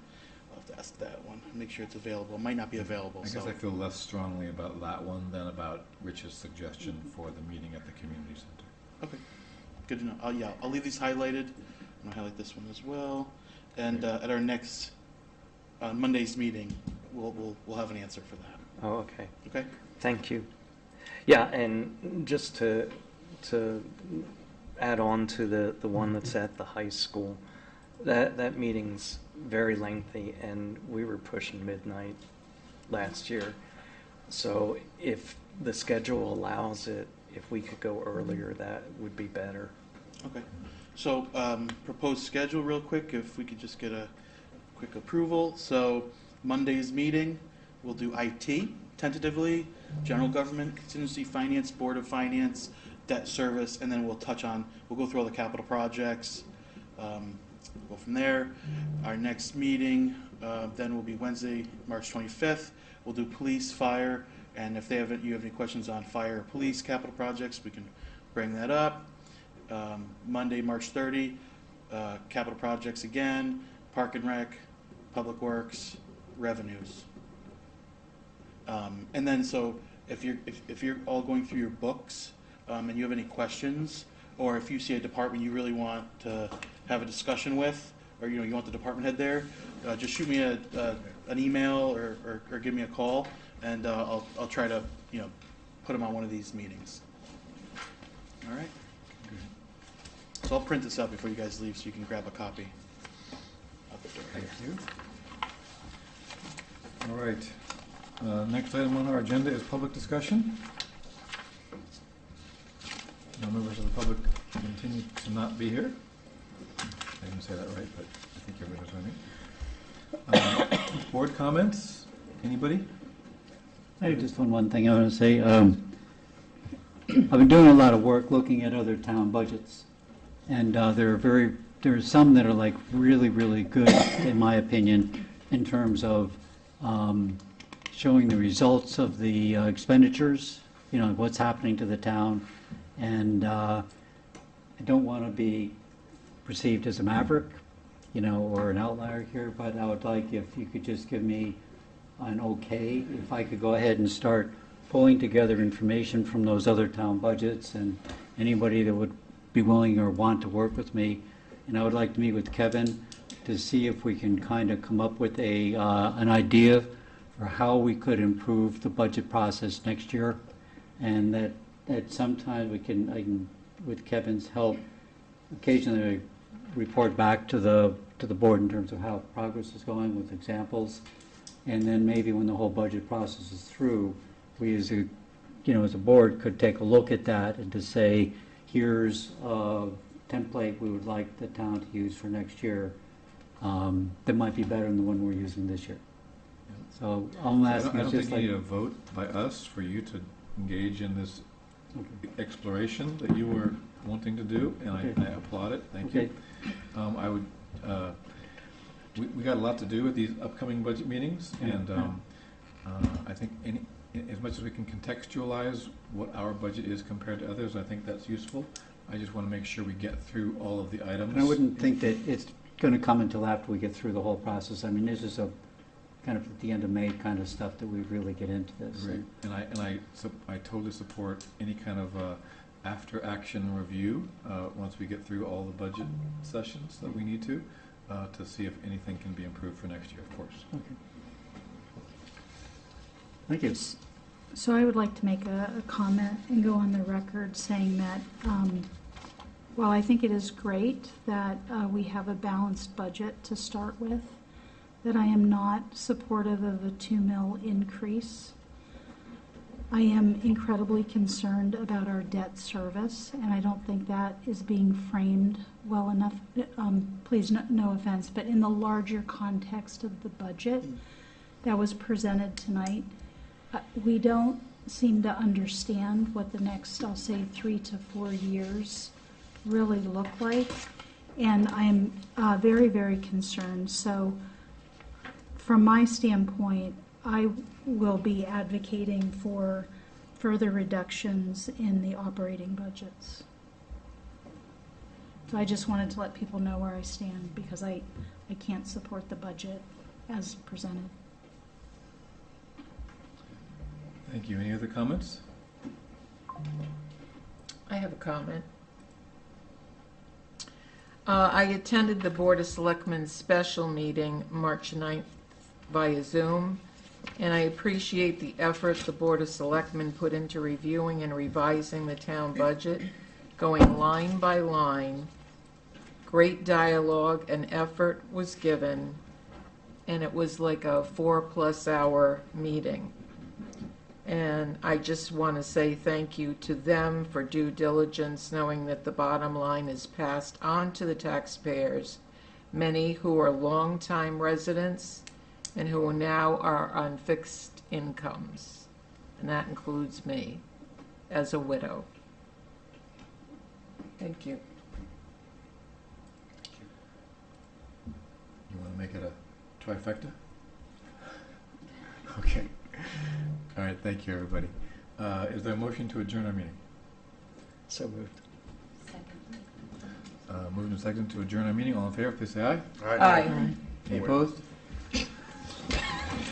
I'll have to ask that one. Make sure it's available. It might not be available. I guess I feel less strongly about that one than about Rich's suggestion for the meeting at the community center. Okay. Good to know. I'll leave these highlighted. I'm gonna highlight this one as well. And at our next Monday's meeting, we'll have an answer for that. Oh, okay. Okay. Thank you. Yeah, and just to add on to the one that's at the high school, that meeting's very lengthy, and we were pushing midnight last year. So if the schedule allows it, if we could go earlier, that would be better. Okay. So proposed schedule real quick, if we could just get a quick approval. So Monday's meeting, we'll do IT tentatively, general government, contingency, finance, board of finance, debt service, and then we'll go through all the capital projects, go from there. Our next meeting then will be Wednesday, March 25th. We'll do police, fire, and if you have any questions on fire or police capital projects, we can bring that up. Monday, March 30, capital projects again, park and rec, public works, revenues. And then so if you're all going through your books and you have any questions, or if you see a department you really want to have a discussion with, or you want the department head there, just shoot me an email or give me a call, and I'll try to put them on one of these meetings. All right. So I'll print this out before you guys leave so you can grab a copy. Out the door. Thank you. All right. Next item on our agenda is public discussion. No members of the public continue to not be here. I didn't say that right, but I think everybody knows what I mean. Board comments? Anybody? I have just one thing I want to say. I've been doing a lot of work looking at other town budgets, and there are some that are like really, really good, in my opinion, in terms of showing the results of the expenditures, you know, what's happening to the town. And I don't want to be perceived as a maverick, you know, or an outlier here, but I would like if you could just give me an okay, if I could go ahead and start pulling together information from those other town budgets and anybody that would be willing or want to work with me. And I would like to meet with Kevin to see if we can kind of come up with an idea for how we could improve the budget process next year. And that sometimes I can, with Kevin's help, occasionally report back to the board in terms of how progress is going with examples. And then maybe when the whole budget process is through, we as a, you know, as a board could take a look at that and to say, here's a template we would like the town to use for next year that might be better than the one we're using this year. So I'm asking, I don't just think you need like, a vote by us for you to engage in this exploration that you were wanting to do, and I applaud it. Thank you. I would. We got a lot to do with these upcoming budget meetings, and I think as much as we can contextualize what our budget is compared to others, I think that's useful. I just want to make sure we get through all of the items. and I wouldn't think that it's going to come until after we get through the whole process. I mean, this is a kind of at the end of May kind of stuff that we really get into this. Right, and I totally support any kind of after action review once we get through all the budget sessions that we need to see if anything can be improved for next year, of course. Okay. Thank you. So I would like to make a comment and go on the record saying that while I think it is great that we have a balanced budget to start with, that I am not supportive of a 2 mil increase. I am incredibly concerned about our debt service, and I don't think that is being framed well enough. Please, no offense, but in the larger context of the budget that was presented tonight, we don't seem to understand what the next, I'll say, 3 to 4 years really look like, and I am very, very concerned. So from my standpoint, I will be advocating for further reductions in the operating budgets. So I just wanted to let people know where I stand, because I can't support the budget as presented. Thank you. Any other comments? I have a comment. I attended the Board of Selectmen's special meeting March 9th via Zoom, and I appreciate the effort the Board of Selectmen put into reviewing and revising the town budget, going line by line. Great dialogue and effort was given, and it was like a 4+ hour meeting. And I just want to say thank you to them for due diligence, knowing that the bottom line is passed on to the taxpayers, many who are longtime residents and who now are on fixed incomes. And that includes me as a widow. Thank you. You want to make it a trifecta? Okay. All right, thank you, everybody. Is there a motion to adjourn our meeting? So moved. Moved and seconded to adjourn our meeting. All in favor, please say aye. Aye. Any opposed?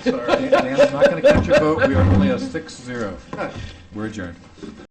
Sorry. Dan's not going to count your vote. We are only a 6-0. We're adjourned.